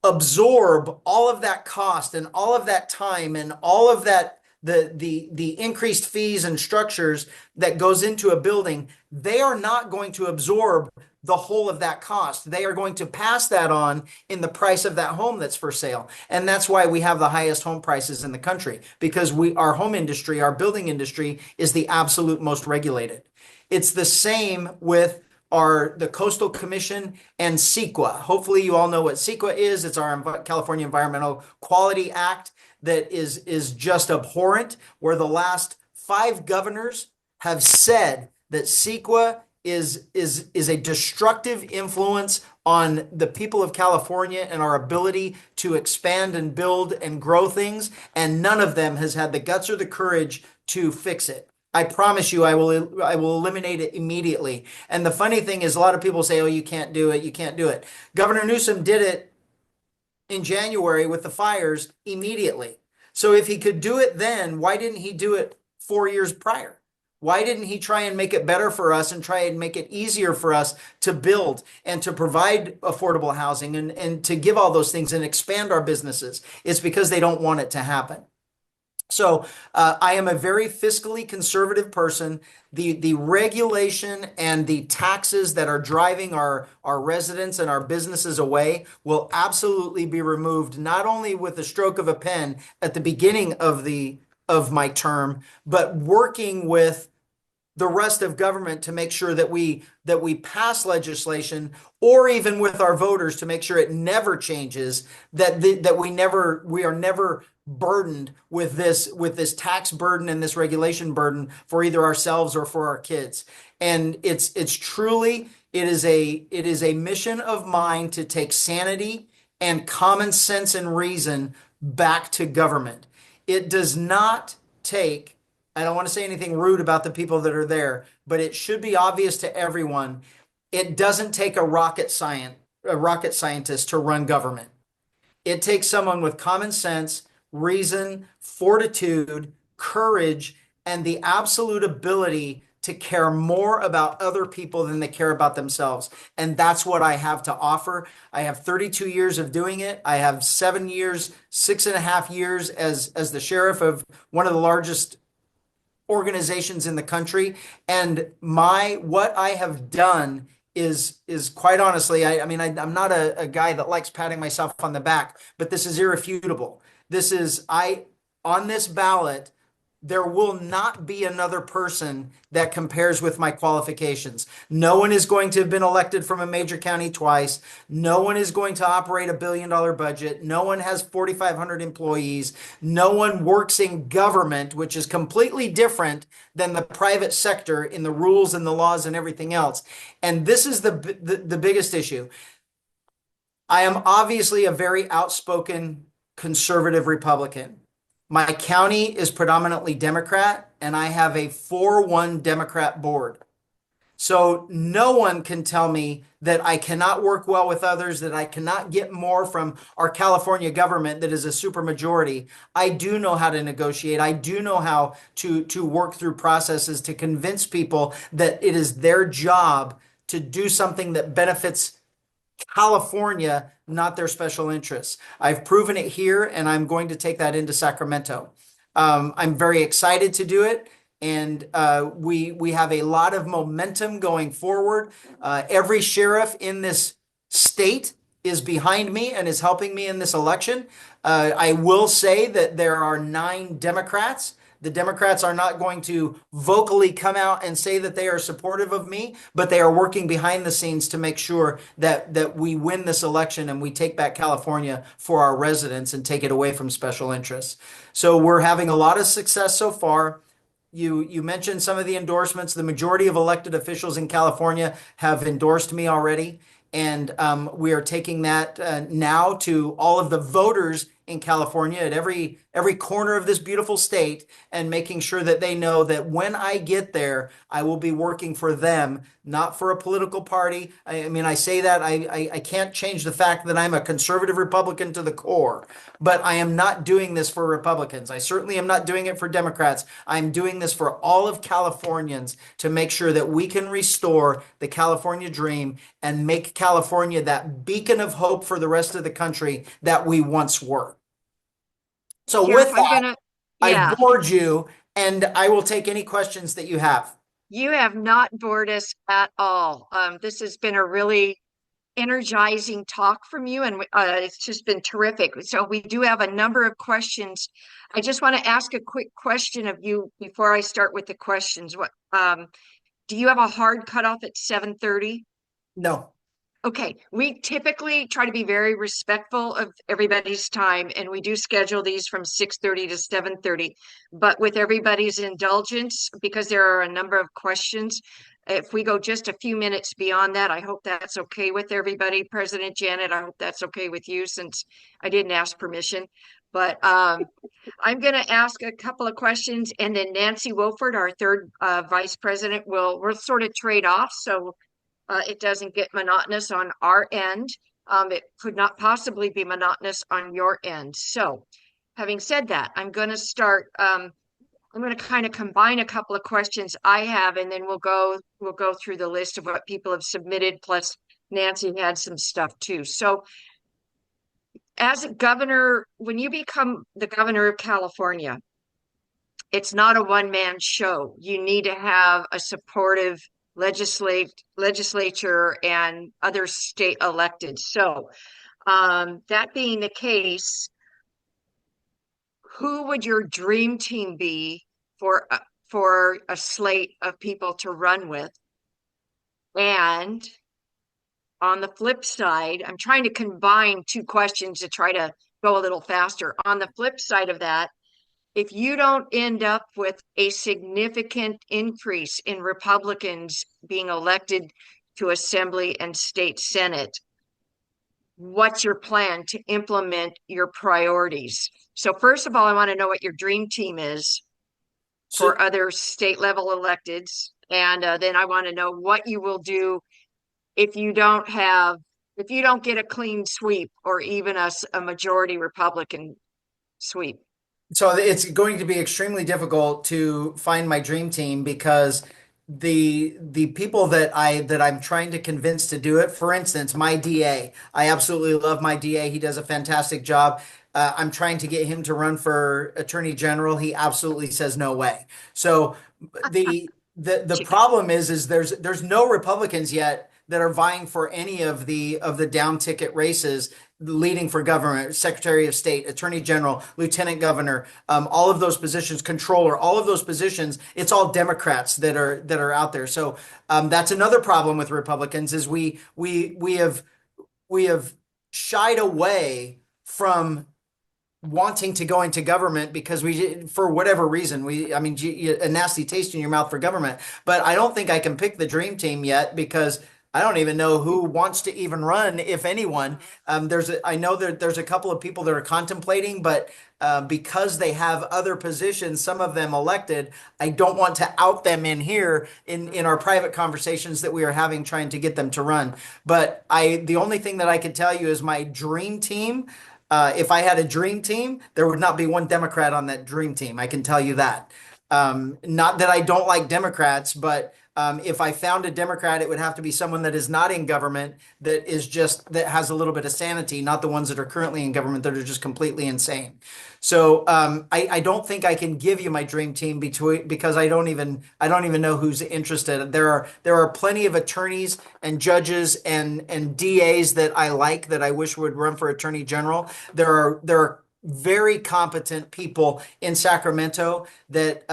[SPEAKER 3] absorb all of that cost and all of that time and all of that the increased fees and structures that goes into a building. They are not going to absorb the whole of that cost. They are going to pass that on in the price of that home that's for sale. And that's why we have the highest home prices in the country, because our home industry, our building industry is the absolute most regulated. It's the same with the Coastal Commission and CEQA. Hopefully you all know what CEQA is. It's our California Environmental Quality Act that is just abhorrent, where the last 5 governors have said that CEQA is a destructive influence on the people of California and our ability to expand and build and grow things, and none of them has had the guts or the courage to fix it. I promise you, I will eliminate it immediately. And the funny thing is, a lot of people say, "Oh, you can't do it. You can't do it." Governor Newsom did it in January with the fires immediately. So if he could do it then, why didn't he do it 4 years prior? Why didn't he try and make it better for us and try and make it easier for us to build and to provide affordable housing and to give all those things and expand our businesses? It's because they don't want it to happen. So I am a very fiscally conservative person. The regulation and the taxes that are driving our residents and our businesses away will absolutely be removed, not only with the stroke of a pen at the beginning of my term, but working with the rest of government to make sure that we pass legislation, or even with our voters to make sure it never changes, that we are never burdened with this tax burden and this regulation burden for either ourselves or for our kids. And it's truly, it is a mission of mine to take sanity and common sense and reason back to government. It does not take, I don't want to say anything rude about the people that are there, but it should be obvious to everyone. It doesn't take a rocket scientist to run government. It takes someone with common sense, reason, fortitude, courage, and the absolute ability to care more about other people than they care about themselves. And that's what I have to offer. I have 32 years of doing it. I have 7 years, 6.5 years as the sheriff of one of the largest organizations in the country. And what I have done is quite honestly, I'm not a guy that likes patting myself on the back, but this is irrefutable. On this ballot, there will not be another person that compares with my qualifications. No one is going to have been elected from a major county twice. No one is going to operate a $1 billion budget. No one has 4,500 employees. No one works in government, which is completely different than the private sector in the rules and the laws and everything else. And this is the biggest issue. I am obviously a very outspoken conservative Republican. My county is predominantly Democrat, and I have a 4-1 Democrat board. So no one can tell me that I cannot work well with others, that I cannot get more from our California government that is a supermajority. I do know how to negotiate. I do know how to work through processes to convince people that it is their job to do something that benefits California, not their special interests. I've proven it here, and I'm going to take that into Sacramento. I'm very excited to do it. and we have a lot of momentum going forward. Every sheriff in this state is behind me and is helping me in this election. I will say that there are 9 Democrats. The Democrats are not going to vocally come out and say that they are supportive of me, but they are working behind the scenes to make sure that we win this election and we take back California for our residents and take it away from special interests. So we're having a lot of success so far. You mentioned some of the endorsements. The majority of elected officials in California have endorsed me already, and we are taking that now to all of the voters in California at every corner of this beautiful state, and making sure that they know that when I get there, I will be working for them, not for a political party. I mean, I say that I can't change the fact that I'm a conservative Republican to the core, but I am not doing this for Republicans. I certainly am not doing it for Democrats. I'm doing this for all of Californians to make sure that we can restore the California dream and make California that beacon of hope for the rest of the country that we once were. So
[SPEAKER 2] Sheriff,
[SPEAKER 3] with
[SPEAKER 2] I'm
[SPEAKER 3] that,
[SPEAKER 2] gonna,
[SPEAKER 3] I've
[SPEAKER 2] yeah,
[SPEAKER 3] bored you, and I will take any questions that you have.
[SPEAKER 2] you have not bored us at all. This has been a really energizing talk from you, and it's just been terrific. So we do have a number of questions. I just want to ask a quick question of you before I start with the questions. What do you have a hard cutoff at 7:30?
[SPEAKER 3] No.
[SPEAKER 2] Okay, we typically try to be very respectful of everybody's time, and we do schedule these from 6:30 to 7:30. But with everybody's indulgence, because there are a number of questions, if we go just a few minutes beyond that, I hope that's okay with everybody. President Janet, I hope that's okay with you since I didn't ask permission. But I'm going to ask a couple of questions, and then Nancy Wolford, our third vice president, we'll sort of trade off. So it doesn't get monotonous on our end. It could not possibly be monotonous on your end. So, having said that, I'm going to start. I'm going to kind of combine a couple of questions I have, and then we'll go through the list of what people have submitted. Plus, Nancy had some stuff too. So, as a governor, when you become the governor of California, it's not a one-man show. You need to have a supportive legislature and other state elected. So, that being the case, who would your dream team be for a slate of people to run with? And on the flip side, I'm trying to combine two questions to try to go a little faster. On the flip side of that, if you don't end up with a significant increase in Republicans being elected to Assembly and State Senate, what's your plan to implement your priorities? So first of all, I want to know what your dream team is
[SPEAKER 3] So,
[SPEAKER 2] for other state level electeds. And then I want to know what you will do if you don't get a clean sweep or even a majority Republican sweep.
[SPEAKER 3] so it's going to be extremely difficult to find my dream team because the people that I'm trying to convince to do it, for instance, my DA, I absolutely love my DA. He does a fantastic job. I'm trying to get him to run for Attorney General. He absolutely says no way. So the
[SPEAKER 2] Chicken.
[SPEAKER 3] problem is there's no Republicans yet that are vying for any of the down ticket races leading for government, Secretary of State, Attorney General, Lieutenant Governor, all of those positions, Controller, all of those positions. It's all Democrats that are out there. So that's another problem with Republicans is we have shied away from wanting to go into government because for whatever reason, I mean, a nasty taste in your mouth for government. But I don't think I can pick the dream team yet because I don't even know who wants to even run, if anyone. I know that there's a couple of people that are contemplating, but because they have other positions, some of them elected, I don't want to out them in here in our private conversations that we are having trying to get them to run. But the only thing that I could tell you is my dream team. If I had a dream team, there would not be one Democrat on that dream team. I can tell you that. Not that I don't like Democrats, but If I found a Democrat, it would have to be someone that is not in government, that has a little bit of sanity, not the ones that are currently in government that are just completely insane. So I don't think I can give you my dream team because I don't even know who's interested. There are plenty of attorneys and judges and DAs that I like that I wish would run for attorney general. There are very competent people in Sacramento that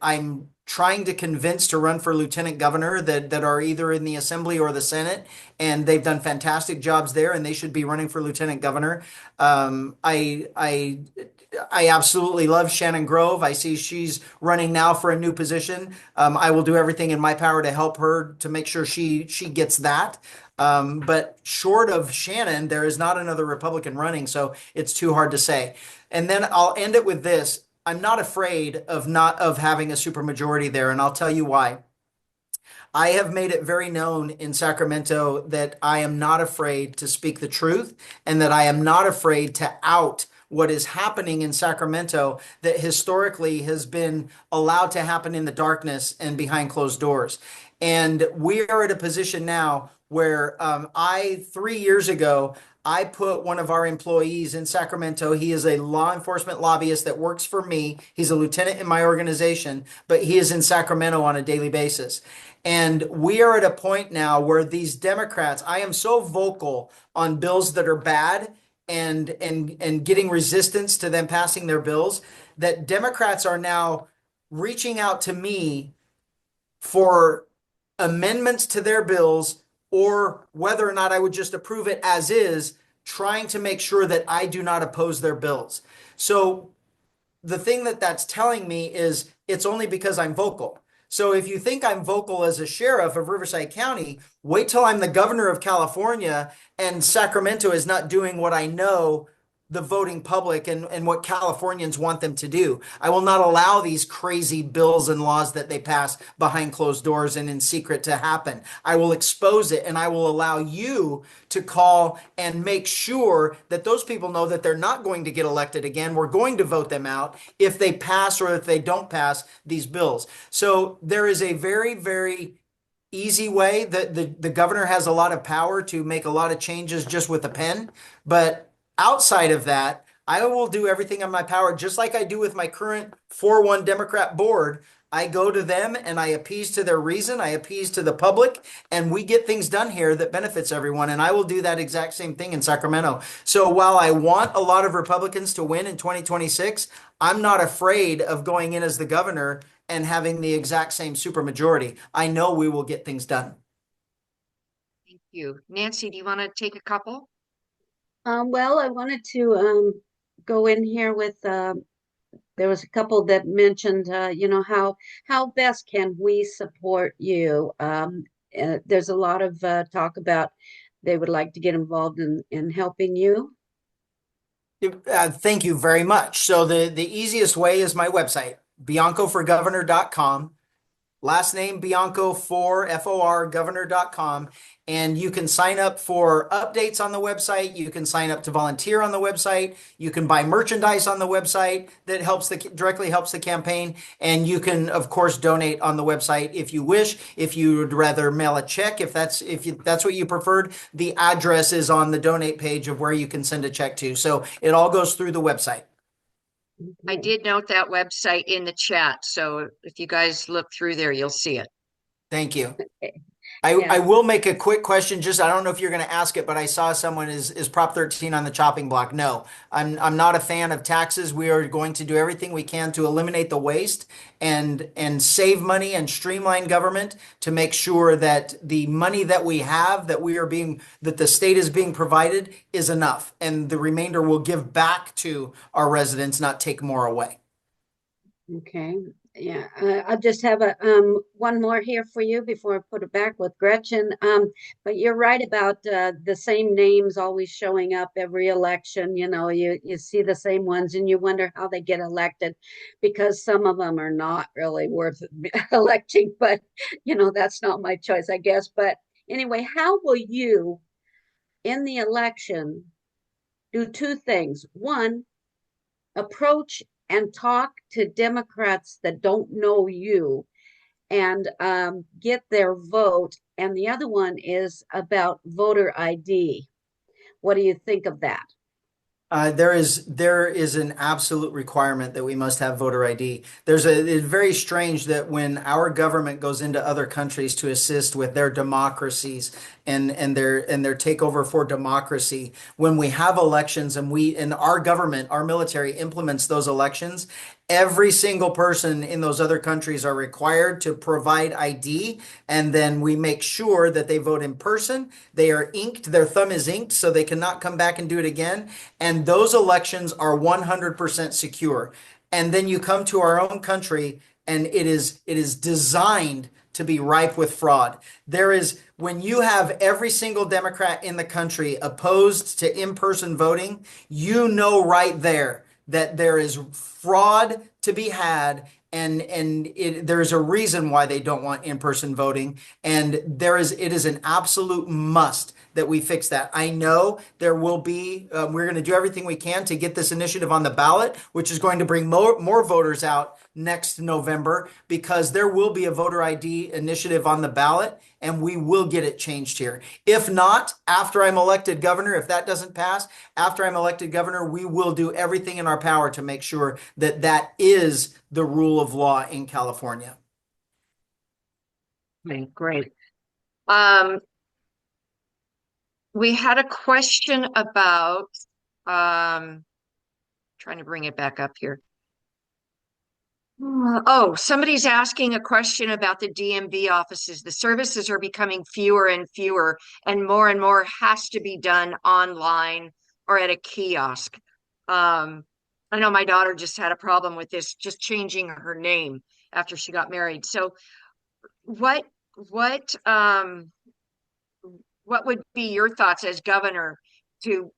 [SPEAKER 3] I'm trying to convince to run for lieutenant governor that are either in the assembly or the Senate, and they've done fantastic jobs there, and they should be running for lieutenant governor. I absolutely love Shannon Grove. I see she's running now for a new position. I will do everything in my power to help her to make sure she gets that. But short of Shannon, there is not another Republican running, so it's too hard to say. And then I'll end it with this. I'm not afraid of having a supermajority there, and I'll tell you why. I have made it very known in Sacramento that I am not afraid to speak the truth and that I am not afraid to out what is happening in Sacramento that historically has been allowed to happen in the darkness and behind closed doors. And we are at a position now where 3 years ago, I put one of our employees in Sacramento. He is a law enforcement lobbyist that works for me. He's a lieutenant in my organization, but he is in Sacramento on a daily basis. And we are at a point now where these Democrats, I am so vocal on bills that are bad and getting resistance to them passing their bills that Democrats are now reaching out to me for amendments to their bills or whether or not I would just approve it as is, trying to make sure that I do not oppose their bills. So the thing that's telling me is it's only because I'm vocal. So if you think I'm vocal as a sheriff of Riverside County, wait till I'm the governor of California and Sacramento is not doing what I know the voting public and what Californians want them to do. I will not allow these crazy bills and laws that they pass behind closed doors and in secret to happen. I will expose it and I will allow you to call and make sure that those people know that they're not going to get elected again. We're going to vote them out if they pass or if they don't pass these bills. So there is a very, very easy way that the governor has a lot of power to make a lot of changes just with a pen. But outside of that, I will do everything in my power, just like I do with my current 4-1 Democrat board. I go to them and I appease to their reason, I appease to the public, and we get things done here that benefits everyone. And I will do that exact same thing in Sacramento. So while I want a lot of Republicans to win in 2026, I'm not afraid of going in as the governor and having the exact same supermajority. I know we will get things done.
[SPEAKER 2] Thank you. Nancy, do you want to take a couple?
[SPEAKER 4] Well, I wanted to go in here with there was a couple that mentioned how best can we support you. There's a lot of talk about they would like to get involved in helping you.
[SPEAKER 3] Thank you very much. So the easiest way is my website, biancoforgovernor.com. Last name Bianco for governor.com. And you can sign up for updates on the website. You can sign up to volunteer on the website. You can buy merchandise on the website that directly helps the campaign. And you can, of course, donate on the website if you wish. If you would rather mail a check, if that's what you preferred, the address is on the donate page of where you can send a check to. So it all goes through the website.
[SPEAKER 2] I did note that website in the chat. So if you guys look through there, you'll see it.
[SPEAKER 3] Thank you.
[SPEAKER 4] Okay.
[SPEAKER 3] I
[SPEAKER 4] Yeah.
[SPEAKER 3] will make a quick question. Just I don't know if you're going to ask it, but I saw someone is Prop 13 on the chopping block. No, I'm not a fan of taxes. We are going to do everything we can to eliminate the waste and save money and streamline government to make sure that the money that we have that the state is being provided is enough, and the remainder will give back to our residents, not take more away.
[SPEAKER 4] Okay. Yeah, I'll just have one more here for you before I put it back with Gretchen. But you're right about the same names always showing up every election. You see the same ones and you wonder how they get elected because some of them are not really worth electing. But that's not my choice, I guess. But anyway, how will you in the election do two things? One, approach and talk to Democrats that don't know you and get their vote. And the other one is about voter ID. What do you think of that?
[SPEAKER 3] There is an absolute requirement that we must have voter ID. It's very strange that when our government goes into other countries to assist with their democracies and their takeover for democracy, when we have elections and our government, our military implements those elections, every single person in those other countries are required to provide ID, and then we make sure that they vote in person. They are inked, their thumb is inked, so they cannot come back and do it again. And those elections are 100% secure. And then you come to our own country, and it is designed to be ripe with fraud. When you have every single Democrat in the country opposed to in-person voting, you know right there that there is fraud to be had, and there's a reason why they don't want in-person voting, and it is an absolute must that we fix that. I know there will be, we're going to do everything we can to get this initiative on the ballot, which is going to bring more voters out next November, because there will be a voter ID initiative on the ballot, and we will get it changed here. If not, after I'm elected governor, if that doesn't pass, after I'm elected governor, we will do everything in our power to make sure that that is the rule of law in California.
[SPEAKER 2] Okay, great. We had a question about, trying to bring it back up here. Oh, somebody's asking a question about the DMV offices. The services are becoming fewer and fewer, and more has to be done online or at a kiosk. I know my daughter just had a problem with this, just changing her name after she got married. So what would be your thoughts as governor to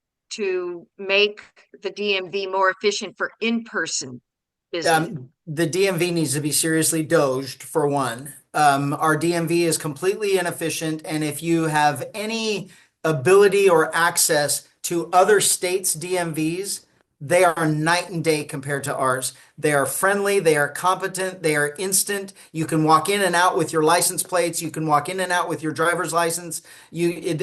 [SPEAKER 2] make the DMV more efficient for in-person business?
[SPEAKER 3] The DMV needs to be seriously doged, for one. Our DMV is completely inefficient, and if you have any ability or access to other states' DMVs, they are night and day compared to ours. They are friendly, they are competent, they are instant. You can walk in and out with your license plates, you can walk in and out with your driver's license. It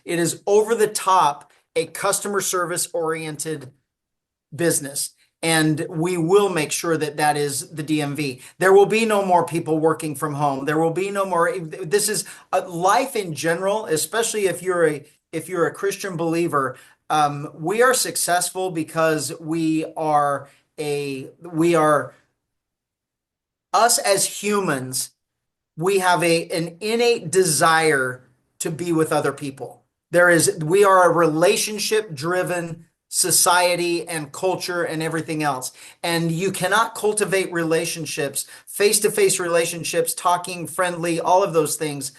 [SPEAKER 3] is over the top, a customer service oriented business. And we will make sure that that is the DMV. There will be no more people working from home. There will be no more. This is life in general, especially if you're a Christian believer. We are successful because we are us as humans. We have an innate desire to be with other people. We are a relationship driven society and culture and everything else. And you cannot cultivate relationships, face-to-face relationships, talking friendly, all of those things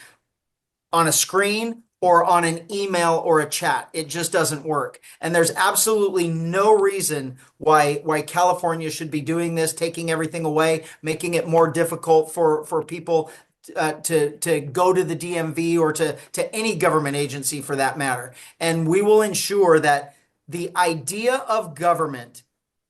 [SPEAKER 3] on a screen or on an email or a chat. It just doesn't work. And there's absolutely no reason why California should be doing this, taking everything away, making it more difficult for people to go to the DMV or to any government agency for that matter. And we will ensure that the idea of government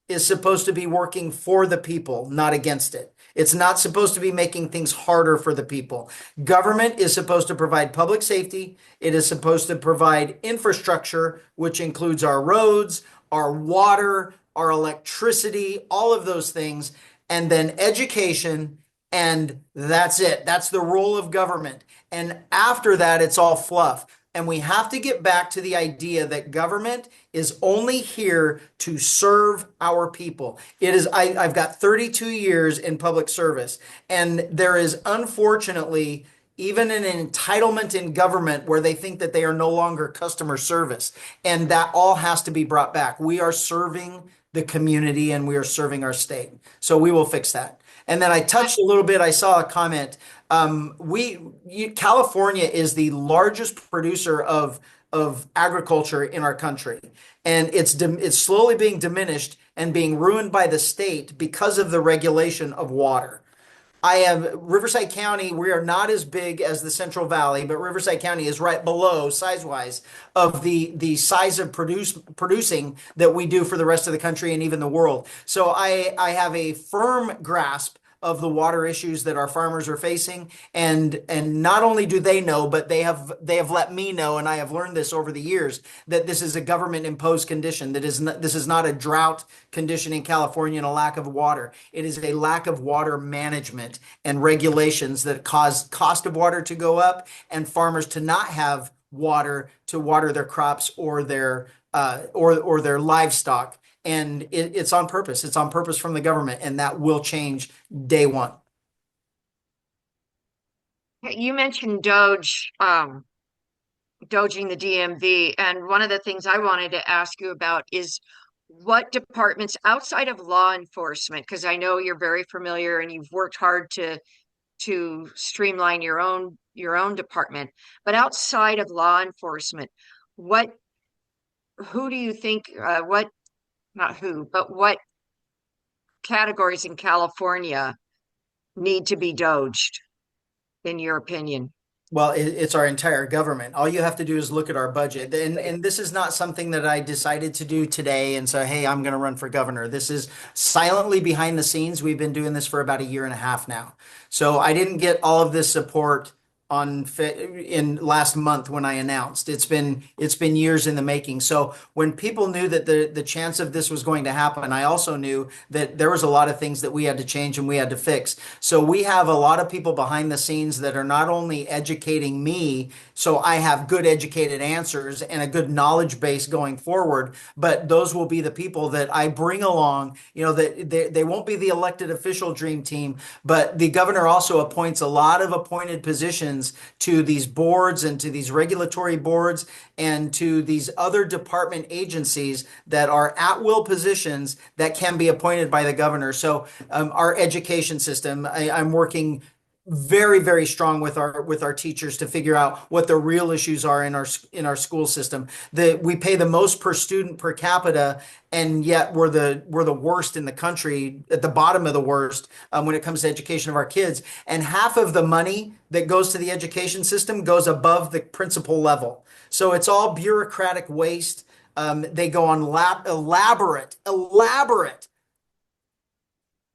[SPEAKER 3] is supposed to be working for the people, not against it. It's not supposed to be making things harder for the people. Government is supposed to provide public safety. It is supposed to provide infrastructure, which includes our roads, our water, our electricity, all of those things, and then education, and that's it. That's the role of government. And after that, it's all fluff. And we have to get back to the idea that government is only here to serve our people. I've got 32 years in public service, and there is unfortunately even an entitlement in government where they think that they are no longer customer service. And that all has to be brought back. We are serving the community and we are serving our state. So we will fix that. And then I touched a little bit, I saw a comment. California is the largest producer of agriculture in our country, and it's slowly being diminished and being ruined by the state because of the regulation of water. Riverside County. We are not as big as the Central Valley, but Riverside County is right below size-wise of the size of producing that we do for the rest of the country and even the world. So I have a firm grasp of the water issues that our farmers are facing. And not only do they know, but they have let me know, and I have learned this over the years, that this is a government imposed condition. This is not a drought condition in California and a lack of water. It is a lack of water management and regulations that cause cost of water to go up and farmers to not have water to water their crops or their livestock. And it's on purpose. It's on purpose from the government, and that will change day one.
[SPEAKER 2] You mentioned Doging the DMV, and one of the things I wanted to ask you about is what departments outside of law enforcement, because I know you're very familiar and you've worked hard to streamline your own department, but outside of law enforcement, what who do you think what not who, but what categories in California need to be doged, in your opinion?
[SPEAKER 3] Well, it's our entire government. All you have to do is look at our budget. And this is not something that I decided to do today and say, hey, I'm going to run for governor. This is silently behind the scenes. We've been doing this for about a year and a half now. So I didn't get all of this support in last month when I announced. It's been years in the making. So when people knew that the chance of this was going to happen, I also knew that there was a lot of things that we had to change and we had to fix. So we have a lot of people behind the scenes that are not only educating me, so I have good educated answers and a good knowledge base going forward, but those will be the people that I bring along. That they won't be the elected official dream team, but the governor also appoints a lot of appointed positions to these boards and to these regulatory boards and to these other department agencies that are at will positions that can be appointed by the governor. So our education system, I'm working very, very strong with our teachers to figure out what the real issues are in our school system. That we pay the most per student per capita, and yet we're the worst in the country, at the bottom of the worst when it comes to education of our kids. And half of the money that goes to the education system goes above the principal level. So it's all bureaucratic waste. They go on elaborate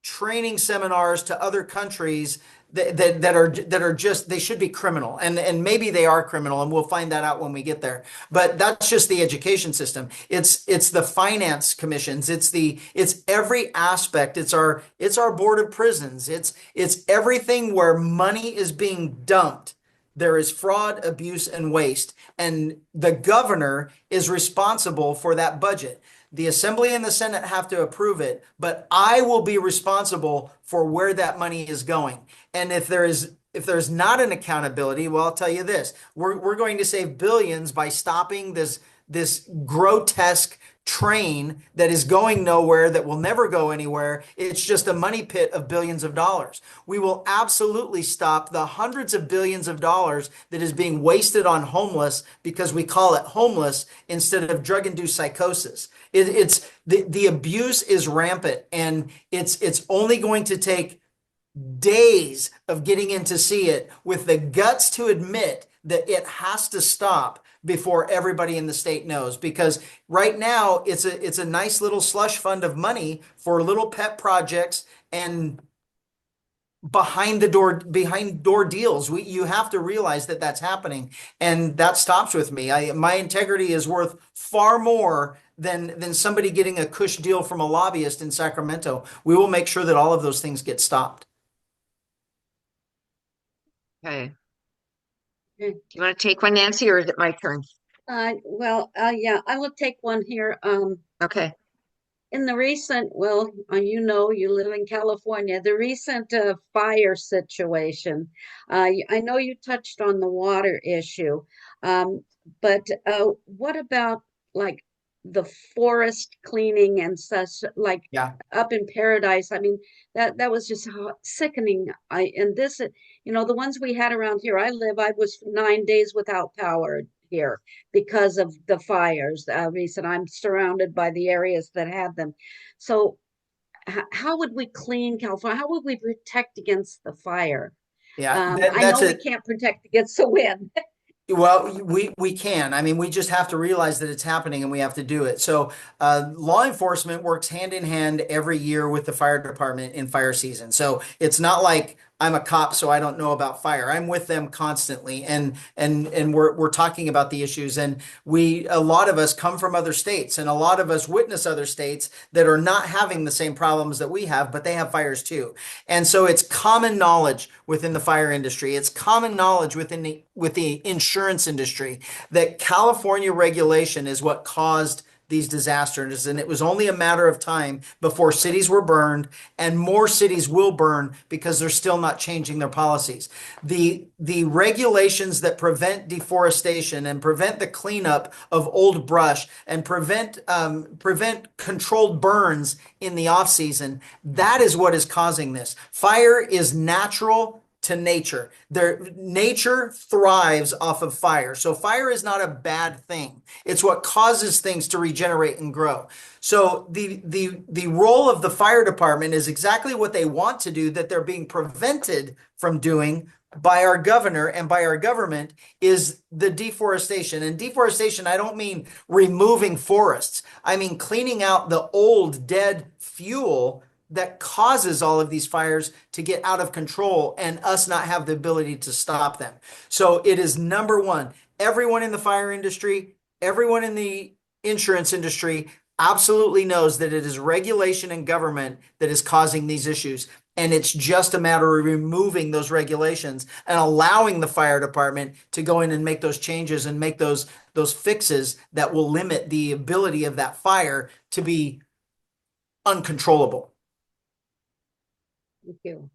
[SPEAKER 3] training seminars to other countries that are just, they should be criminal, and maybe they are criminal, and we'll find that out when we get there. But that's just the education system. It's the finance commissions. It's every aspect. It's our board of prisons. It's everything where money is being dumped. There is fraud, abuse, and waste, and the governor is responsible for that budget. The Assembly and the Senate have to approve it, but I will be responsible for where that money is going. And if there's not an accountability, well, I'll tell you this: we're going to save billions by stopping this grotesque train that is going nowhere, that will never go anywhere. It's just a money pit of billions of dollars. We will absolutely stop the hundreds of billions of dollars that is being wasted on homeless because we call it homeless instead of drug-induced psychosis. It's the abuse is rampant, and it's only going to take days of getting in to see it with the guts to admit that it has to stop before everybody in the state knows. Because right now it's a nice little slush fund of money for little pet projects and behind door deals. You have to realize that that's happening, and that stops with me. My integrity is worth far more than somebody getting a cush deal from a lobbyist in Sacramento. We will make sure that all of those things get stopped.
[SPEAKER 2] Okay. Do you want to take one, Nancy, or is it my turn?
[SPEAKER 4] Yeah, I will take one here.
[SPEAKER 2] Okay.
[SPEAKER 4] In the recent, you live in California, the recent fire situation. I know you touched on the water issue, but what about like the forest cleaning and such, like
[SPEAKER 3] Yeah.
[SPEAKER 4] up in Paradise? I mean, that was just sickening. The ones we had around here, I was 9 days without power here because of the fires. Recent, I'm surrounded by the areas that had them. So, how would we clean California? How would we protect against the fire?
[SPEAKER 3] Yeah,
[SPEAKER 4] I
[SPEAKER 3] that's
[SPEAKER 4] know we
[SPEAKER 3] it.
[SPEAKER 4] can't protect against the wind.
[SPEAKER 3] Well, we can. I mean, we just have to realize that it's happening and we have to do it. So, law enforcement works hand in hand every year with the fire department in fire season. So it's not like I'm a cop, so I don't know about fire. I'm with them constantly, and we're talking about the issues. And a lot of us come from other states, and a lot of us witness other states that are not having the same problems that we have, but they have fires too. And so it's common knowledge within the fire industry. It's common knowledge with the insurance industry that California regulation is what caused these disasters, and it was only a matter of time before cities were burned, and more cities will burn because they're still not changing their policies. The regulations that prevent deforestation and prevent the cleanup of old brush and prevent controlled burns in the off season, that is what is causing this. Fire is natural to nature. Nature thrives off of fire. So fire is not a bad thing. It's what causes things to regenerate and grow. So the role of the fire department is exactly what they want to do, that they're being prevented from doing by our governor and by our government, is the deforestation. And deforestation, I don't mean removing forests. I mean cleaning out the old dead fuel that causes all of these fires to get out of control and us not have the ability to stop them. So it is number one. Everyone in the fire industry, everyone in the insurance industry absolutely knows that it is regulation and government that is causing these issues. And it's just a matter of removing those regulations and allowing the fire department to go in and make those changes and make those fixes that will limit the ability of that fire to be uncontrollable.
[SPEAKER 4] Thank you.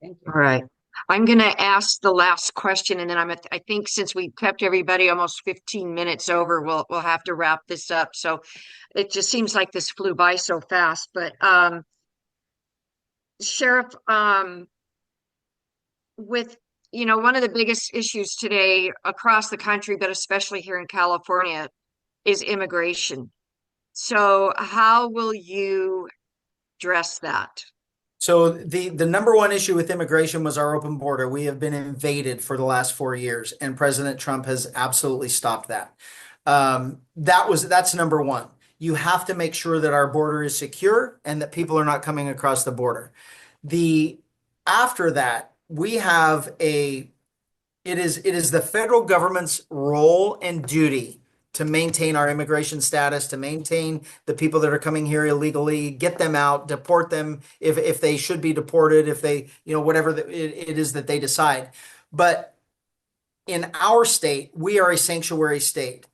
[SPEAKER 4] Thank
[SPEAKER 2] All
[SPEAKER 4] you.
[SPEAKER 2] right. I'm going to ask the last question, and then I think since we kept everybody almost 15 minutes over, we'll have to wrap this up. So it just seems like this flew by so fast. But Sheriff, with one of the biggest issues today across the country, but especially here in California, is immigration. So how will you address that?
[SPEAKER 3] So the number one issue with immigration was our open border. We have been invaded for the last 4 years, and President Trump has absolutely stopped that. That's number one. You have to make sure that our border is secure and that people are not coming across the border. The After that, we have it is the federal government's role and duty to maintain our immigration status, to maintain the people that are coming here illegally, get them out, deport them if they should be deported, if they, whatever it is that they decide. But in our state, we are a sanctuary state.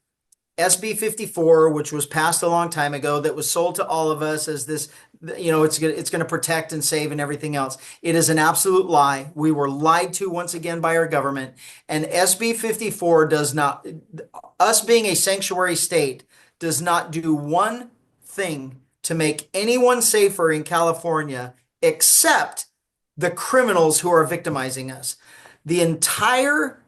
[SPEAKER 3] SB 54, which was passed a long time ago, that was sold to all of us as this, it's going to protect and save and everything else. It is an absolute lie. We were lied to once again by our government. And SB 54 does not, us being a sanctuary state, does not do one thing to make anyone safer in California except the criminals who are victimizing us. The entire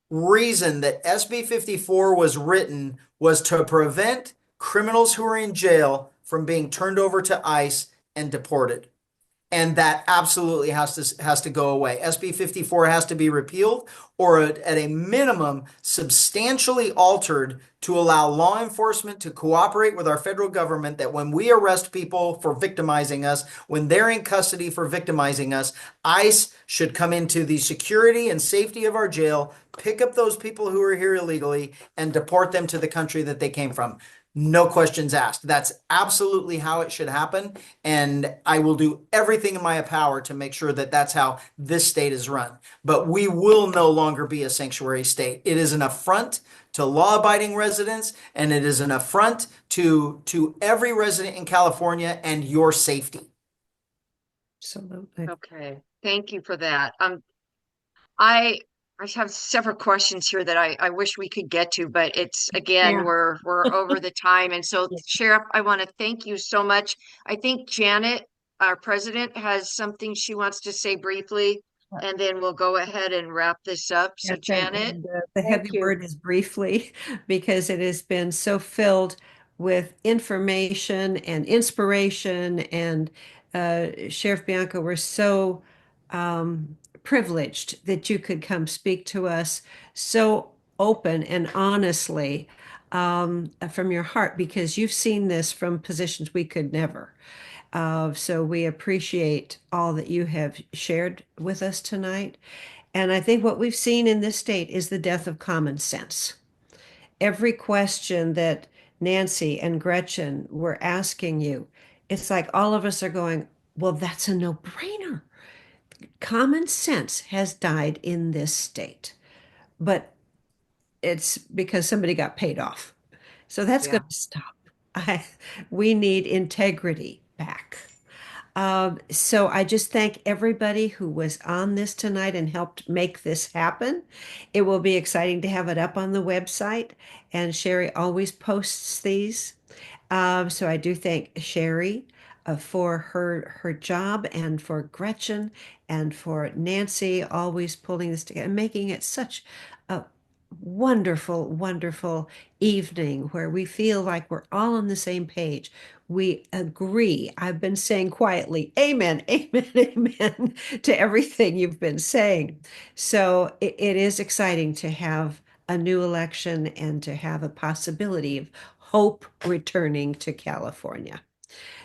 [SPEAKER 3] reason that SB 54 was written was to prevent criminals who are in jail from being turned over to ICE and deported. And that absolutely has to go away. SB 54 has to be repealed, or at a minimum, substantially altered to allow law enforcement to cooperate with our federal government, that when we arrest people for victimizing us, when they're in custody for victimizing us, ICE should come into the security and safety of our jail, pick up those people who are here illegally, and deport them to the country that they came from. No questions asked. That's absolutely how it should happen. And I will do everything in my power to make sure that that's how this state is run. But we will no longer be a sanctuary state. It is an affront to law-abiding residents, and it is an affront to every resident in California and your safety.
[SPEAKER 1] Absolutely.
[SPEAKER 2] Okay. Thank you for that. I have several questions here that I wish we could get to, but it's again,
[SPEAKER 1] Yeah.
[SPEAKER 2] we're over the time. And so, Sheriff, I want to thank you so much. I think Janet, our president, has something she wants to say briefly, and then we'll go ahead and wrap this up. So,
[SPEAKER 1] Yes, and,
[SPEAKER 2] Janet.
[SPEAKER 1] the
[SPEAKER 4] Thank
[SPEAKER 1] heavy
[SPEAKER 4] you.
[SPEAKER 1] word is briefly, because it has been so filled with information and inspiration. And Sheriff Bianco, we're so privileged that you could come speak to us so open and honestly from your heart, because you've seen this from positions we could never. So we appreciate all that you have shared with us tonight. And I think what we've seen in this state is the death of common sense. Every question that Nancy and Gretchen were asking you, it's like all of us are going, well, that's a no-brainer. Common sense has died in this state, but it's because somebody got paid off. So that's going
[SPEAKER 2] Yeah.
[SPEAKER 1] to stop. I, we need integrity back. So I just thank everybody who was on this tonight and helped make this happen. It will be exciting to have it up on the website, and Sherry always posts these. So I do thank Sherry for her job, and for Gretchen, and for Nancy always pulling this together and making it such a wonderful, wonderful evening where we feel like we're all on the same page. We agree. I've been saying quietly, amen, amen, amen to everything you've been saying. So it is exciting to have a new election and to have a possibility of hope returning to California.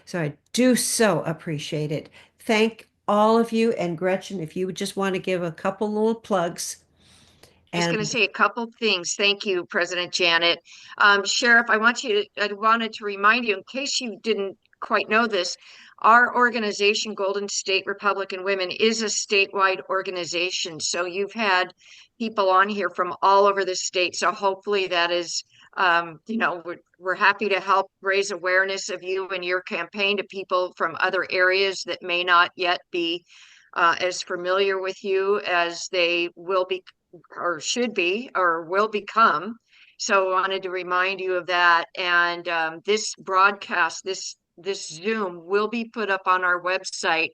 [SPEAKER 1] So I do so appreciate it. Thank all of you. And Gretchen, if you would just want to give a couple little plugs.
[SPEAKER 2] Just going to
[SPEAKER 1] And
[SPEAKER 2] say a couple things. Thank you, President Janet. Sheriff, I wanted to remind you, in case you didn't quite know this, our organization, Golden State Republican Women, is a statewide organization. So you've had people on here from all over the state. So hopefully that is, we're happy to help raise awareness of you and your campaign to people from other areas that may not yet be as familiar with you as they will be, or should be, or will become. So I wanted to remind you of that. And this broadcast, this Zoom will be put up on our website,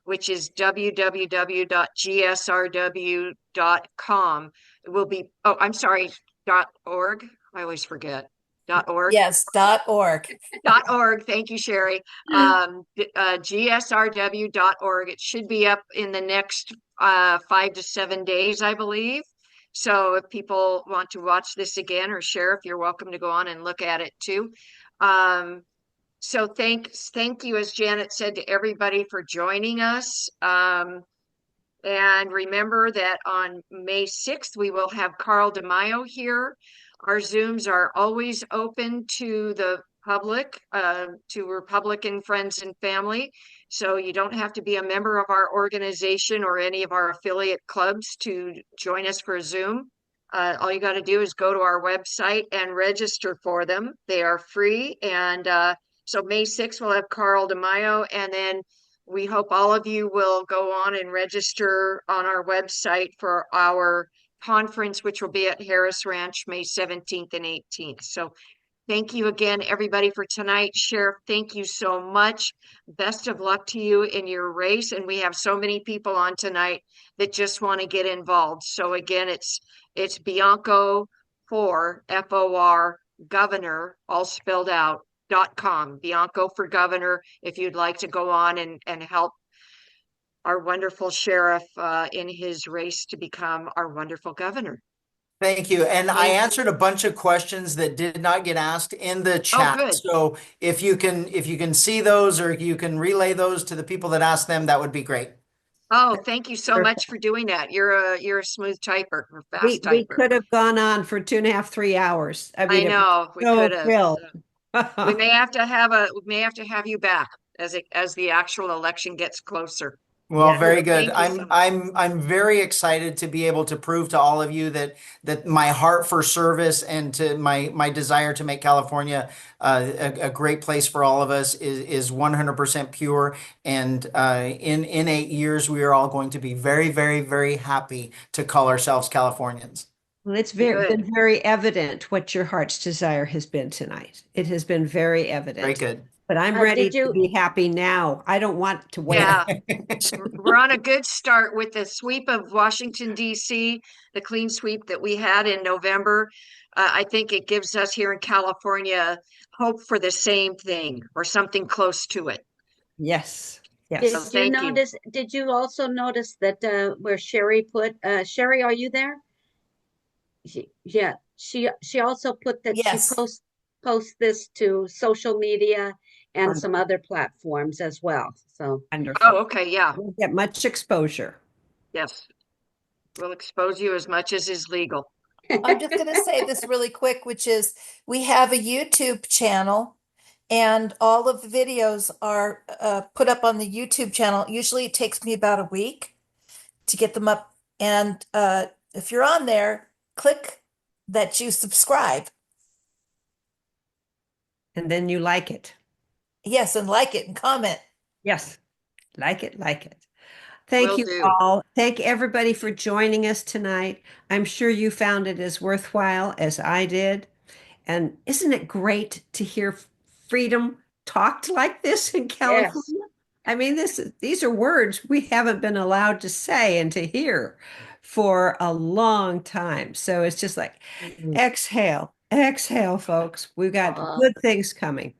[SPEAKER 2] which is www.gsrw.com. It will be, oh, I'm sorry, .org. I always forget. .org.
[SPEAKER 5] Yes, .org.
[SPEAKER 2] .org. Thank you, Sherry. GSRW.org. It should be up in the next 5 to 7 days, I believe. So if people want to watch this again, or Sheriff, you're welcome to go on and look at it too. So thank you, as Janet said, to everybody for joining us. And remember that on May 6th, we will have Carl DeMaio here. Our Zooms are always open to the public, to Republican friends and family. So you don't have to be a member of our organization or any of our affiliate clubs to join us for a Zoom. All you got to do is go to our website and register for them. They are free. And so May 6th, we'll have Carl DeMaio, and then we hope all of you will go on and register on our website for our conference, which will be at Harris Ranch, May 17th and 18th. So thank you again, everybody, for tonight. Sheriff, thank you so much. Best of luck to you in your race. And we have so many people on tonight that just want to get involved. So again, it's Bianco for FOR governor, all spelled out, .com, Bianco for governor, if you'd like to go on and help our wonderful sheriff in his race to become our wonderful governor.
[SPEAKER 3] Thank you. And I
[SPEAKER 2] Thank you.
[SPEAKER 3] answered a bunch of questions that did not get asked in the
[SPEAKER 2] Oh,
[SPEAKER 3] chat.
[SPEAKER 2] good.
[SPEAKER 3] So if you can see those, or you can relay those to the people that asked them, that would be great.
[SPEAKER 2] Oh, thank you so much for doing that. You're a smooth typer, or
[SPEAKER 1] we,
[SPEAKER 2] fast
[SPEAKER 1] we
[SPEAKER 2] typer.
[SPEAKER 1] could have gone on for 2.5, 3 hours. I
[SPEAKER 2] I
[SPEAKER 1] mean, it was
[SPEAKER 2] know we
[SPEAKER 1] so
[SPEAKER 2] could have.
[SPEAKER 1] thrilled.
[SPEAKER 2] We may have to have you back as the actual election gets closer.
[SPEAKER 3] Well,
[SPEAKER 1] Yeah.
[SPEAKER 3] very
[SPEAKER 2] So
[SPEAKER 3] good.
[SPEAKER 2] thank you so much.
[SPEAKER 3] I'm very excited to be able to prove to all of you that my heart for service and to my desire to make California a great place for all of us is 100% pure. And in 8 years, we are all going to be very, very, very happy to call ourselves Californians.
[SPEAKER 1] Well, it's
[SPEAKER 2] Good.
[SPEAKER 1] been very evident what your heart's desire has been tonight. It has been very
[SPEAKER 3] Very
[SPEAKER 1] evident.
[SPEAKER 3] good.
[SPEAKER 1] But I'm ready
[SPEAKER 4] Did
[SPEAKER 1] to
[SPEAKER 4] you
[SPEAKER 1] be happy now. I don't want to wait.
[SPEAKER 2] Yeah. We're on a good start with the sweep of Washington, D.C., the clean sweep that we had in November. I think it gives us here in California hope for the same thing or something close to it.
[SPEAKER 1] Yes.
[SPEAKER 2] So
[SPEAKER 1] Yes.
[SPEAKER 2] thank you.
[SPEAKER 4] did you also notice that where Sherry put, Sherry, are you there? Yeah, she also put that she
[SPEAKER 5] Yes.
[SPEAKER 4] posts this to social media and some
[SPEAKER 1] Wonderful.
[SPEAKER 4] other platforms as well. So
[SPEAKER 2] Oh,
[SPEAKER 1] Wonderful.
[SPEAKER 2] okay, yeah,
[SPEAKER 1] We'll get much exposure.
[SPEAKER 2] yes. We'll expose you as much as is legal.
[SPEAKER 5] I'm just going to say this really quick, which is we have a YouTube channel and all of the videos are put up on the YouTube channel. Usually it takes me about a week to get them up. And if you're on there, click that you subscribe.
[SPEAKER 1] And then you like it.
[SPEAKER 5] Yes, and like it and comment.
[SPEAKER 1] Yes. Like it, like it. Thank
[SPEAKER 2] Will
[SPEAKER 1] you
[SPEAKER 2] do.
[SPEAKER 1] all. Thank everybody for joining us tonight. I'm sure you found it as worthwhile as I did. And isn't it great to hear freedom talked like this in
[SPEAKER 4] yes,
[SPEAKER 1] California? I mean, these are words we haven't been allowed to say and to hear for a long time. So it's just like, exhale, exhale, folks. We've got
[SPEAKER 4] uh,
[SPEAKER 1] good things coming.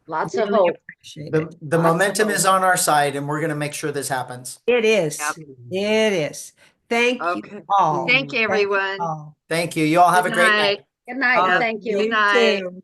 [SPEAKER 4] lots of
[SPEAKER 1] Really
[SPEAKER 4] hope.
[SPEAKER 1] appreciate it.
[SPEAKER 3] The
[SPEAKER 4] Lots of
[SPEAKER 3] momentum
[SPEAKER 4] hope.
[SPEAKER 3] is on our side, and we're going to make sure this happens.
[SPEAKER 1] It is.
[SPEAKER 2] Yep.
[SPEAKER 1] It is. Thank you
[SPEAKER 2] Okay.
[SPEAKER 1] all.
[SPEAKER 2] Thank you,
[SPEAKER 1] Thank you
[SPEAKER 2] everyone.
[SPEAKER 1] all.
[SPEAKER 3] Thank you. You all have
[SPEAKER 2] Good
[SPEAKER 3] a great
[SPEAKER 2] night.
[SPEAKER 3] night.
[SPEAKER 4] Good night.
[SPEAKER 1] All
[SPEAKER 2] Yep.
[SPEAKER 1] right.
[SPEAKER 4] Thank you.
[SPEAKER 2] Good
[SPEAKER 1] You
[SPEAKER 2] night.
[SPEAKER 1] too.